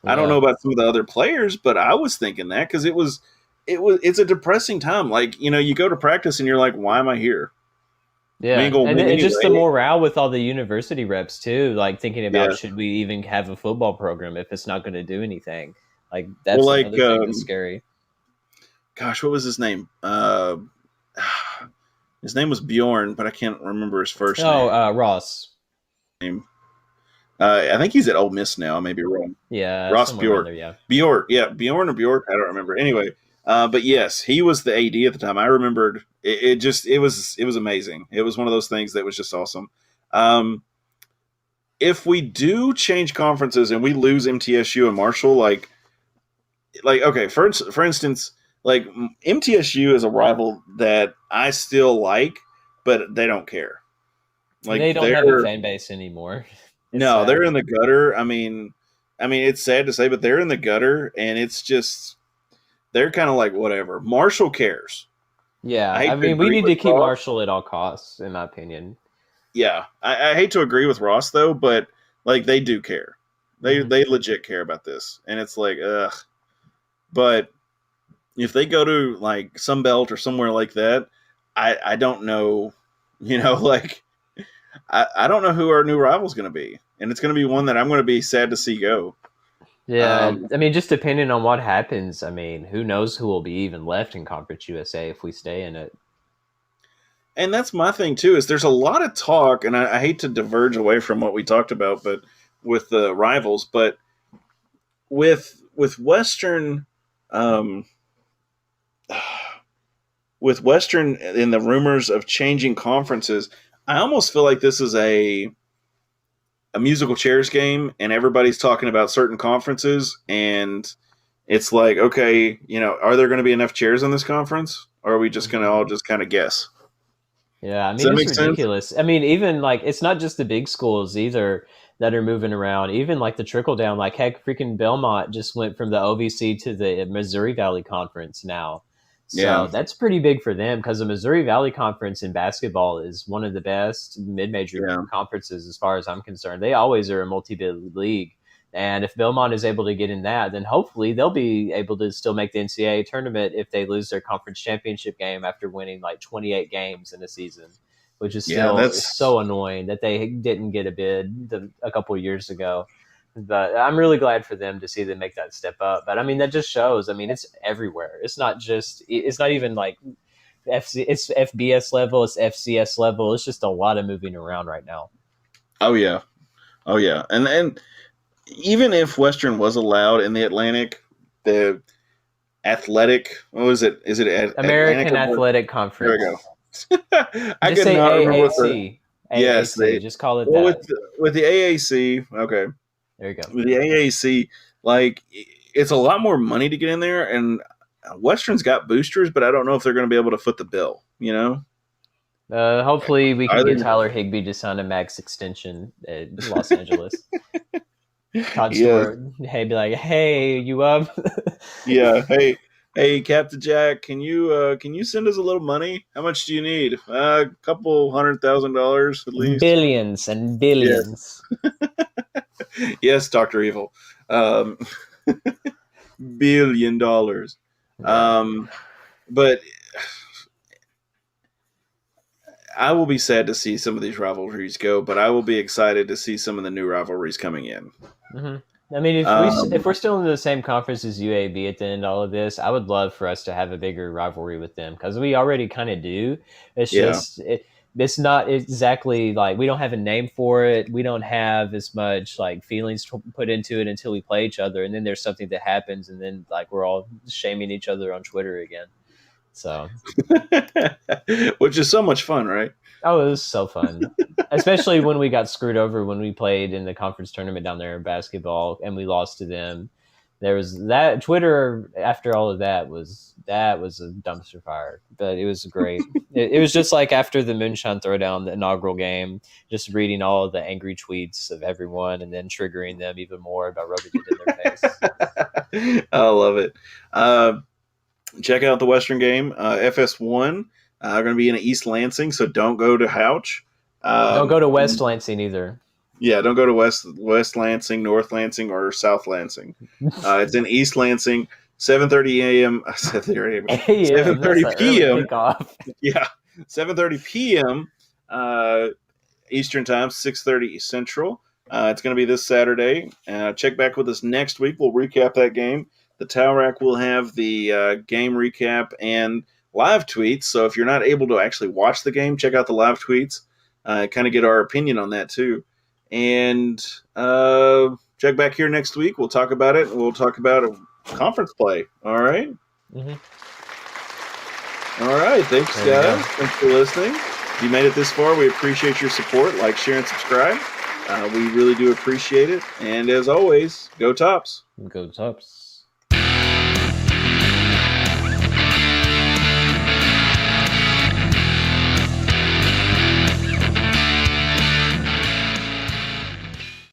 I don't know about some of the other players, but I was thinking that because it's a depressing time. Like, you know, you go to practice and you're like, why am I here?
Yeah,
We ain't gonna
and
win
just the
anyway.
morale with all the university reps too, like thinking about
Yeah.
should we even have a football program if it's not going to do anything? Like that's
Well, like,
another thing that's scary.
Gosh, what was his name? His name was Bjorn, but I can't remember his first name.
Ross.
I think he's at Ole Miss now. I may be wrong.
Yeah,
Ross
somewhere around
Bjork.
there, yeah.
Bjork, yeah, Bjorn or Bjork, I don't remember. Anyway, but yes, he was the AD at the time. I remembered it was amazing. It was one of those things that was just awesome. If we do change conferences and we lose MTSU and Marshall, like okay, for instance, like MTSU is a rival that I still like, but they don't care. Like
they don't have a fan base anymore.
No, they're in the gutter. I mean, it's sad to say, but they're in the gutter, and it's just they're kind of like whatever. Marshall cares.
Yeah,
I hate
I
to
mean, we
agree
need to
with
keep
Ross.
Marshall at all costs, in my opinion.
Yeah, I hate to agree with Ross though, but like they do care. They
Mhm.
they legit care about this, and it's like ugh. But if they go to like Sunbelt or somewhere like that, I don't know. You know, like I don't know who our new rival's going to be, and it's going to be one that I'm going to be sad to see go.
Yeah, I mean, just depending on what happens, I mean, who knows who will be even left in Conference USA if we stay in it.
And that's my thing too. Is there's a lot of talk, and I hate to diverge away from what we talked about, but with the rivals, but with Western, with Western in the rumors of changing conferences, I almost feel like this is a musical chairs game, and everybody's talking about certain conferences, and it's like, okay, you know, are there going to be enough chairs in this conference, or are we just going to all just kind of guess?
Yeah, I
Does that
mean,
make
it's
sense?
ridiculous. I mean, even like it's not just the big schools either that are moving around. Even like the trickle down, like heck, freaking Belmont just went from the OVC to the Missouri Valley Conference now. So
Yeah.
that's pretty big for them because the Missouri Valley Conference in basketball is one of the best mid-major
Yeah.
conferences as far as I'm concerned. They always are a multi-bid league. And if Belmont is able to get in that, then hopefully they'll be able to still make the NCAA tournament if they lose their conference championship game after winning like 28 games in a season. which is
Yeah,
still
that's
so annoying that they didn't get a bid a couple of years ago. But I'm really glad for them to see them make that step up. But I mean, that just shows. I mean, it's everywhere. It's not even like it's FBS level. It's FCS level. It's just a lot of moving around right now.
oh yeah, and even if Western was allowed in the Atlantic, the athletic, what was it? Is it
American
Atlantic?
Athletic
There we
Conference.
go. I
Just
could
say
not remember what the
AAC.
yes
AAC. Just call it
well
that.
with the AAC. Okay,
There you go.
with the AAC, like it's a lot more money to get in there, and Western's got boosters, but I don't know if they're going to be able to foot the bill. You know,
Hopefully, we can
Either-
get Tyler Higbee to sign a max extension at Los Angeles. Todd
yeah,
Stewart, hey, be like, hey, you up?
yeah. Hey, Captain Jack, can you send us a little money? How much do you need? A couple $100,000 at least.
Billions and billions.
Yes, Doctor Evil. $1 billion. But I will be sad to see some of these rivalries go, but I will be excited to see some of the new rivalries coming in.
Mm-hmm. I mean, if we're still in the same conference as UAB at the end of all of this, I would love for us to have a bigger rivalry with them because we already kind of do. It's just it's not exactly like we don't have a name for it. We don't have as much like feelings put into it until we play each other, and then there's something that happens, and then like we're all shaming each other on Twitter again. So,
which is so much fun, right?
oh, it was so fun, especially when we got screwed over when we played in the conference tournament down there in basketball and we lost to them. There was that Twitter after all of that was a dumpster fire, but it was great. it was just like after the Moonshine Throwdown, the inaugural game, just reading all of the angry tweets of everyone and then triggering them even more about rubbing it in their face.
I love it. Check out the Western game. FS1 are going to be in East Lansing, so don't go to Houch.
Don't go to West Lansing either.
Yeah, don't go to West Lansing, North Lansing, or South Lansing. It's in East Lansing, 7:30 a.m. 7:30 p.m. Yeah, 7:30 p.m. Eastern Time, 6:30 Central. It's going to be this Saturday. Check back with us next week. We'll recap that game. The Towel Rack will have the game recap and live tweets. So if you're not able to actually watch the game, check out the live tweets. Kind of get our opinion on that too. And check back here next week. We'll talk about it. We'll talk about a conference play. All right?
Mm-hmm.
All right. Thanks, guys. Thanks for listening. If you made it this far, we appreciate your support. Like, share, and subscribe. We really do appreciate it. And as always, go Tops.
Go Tops.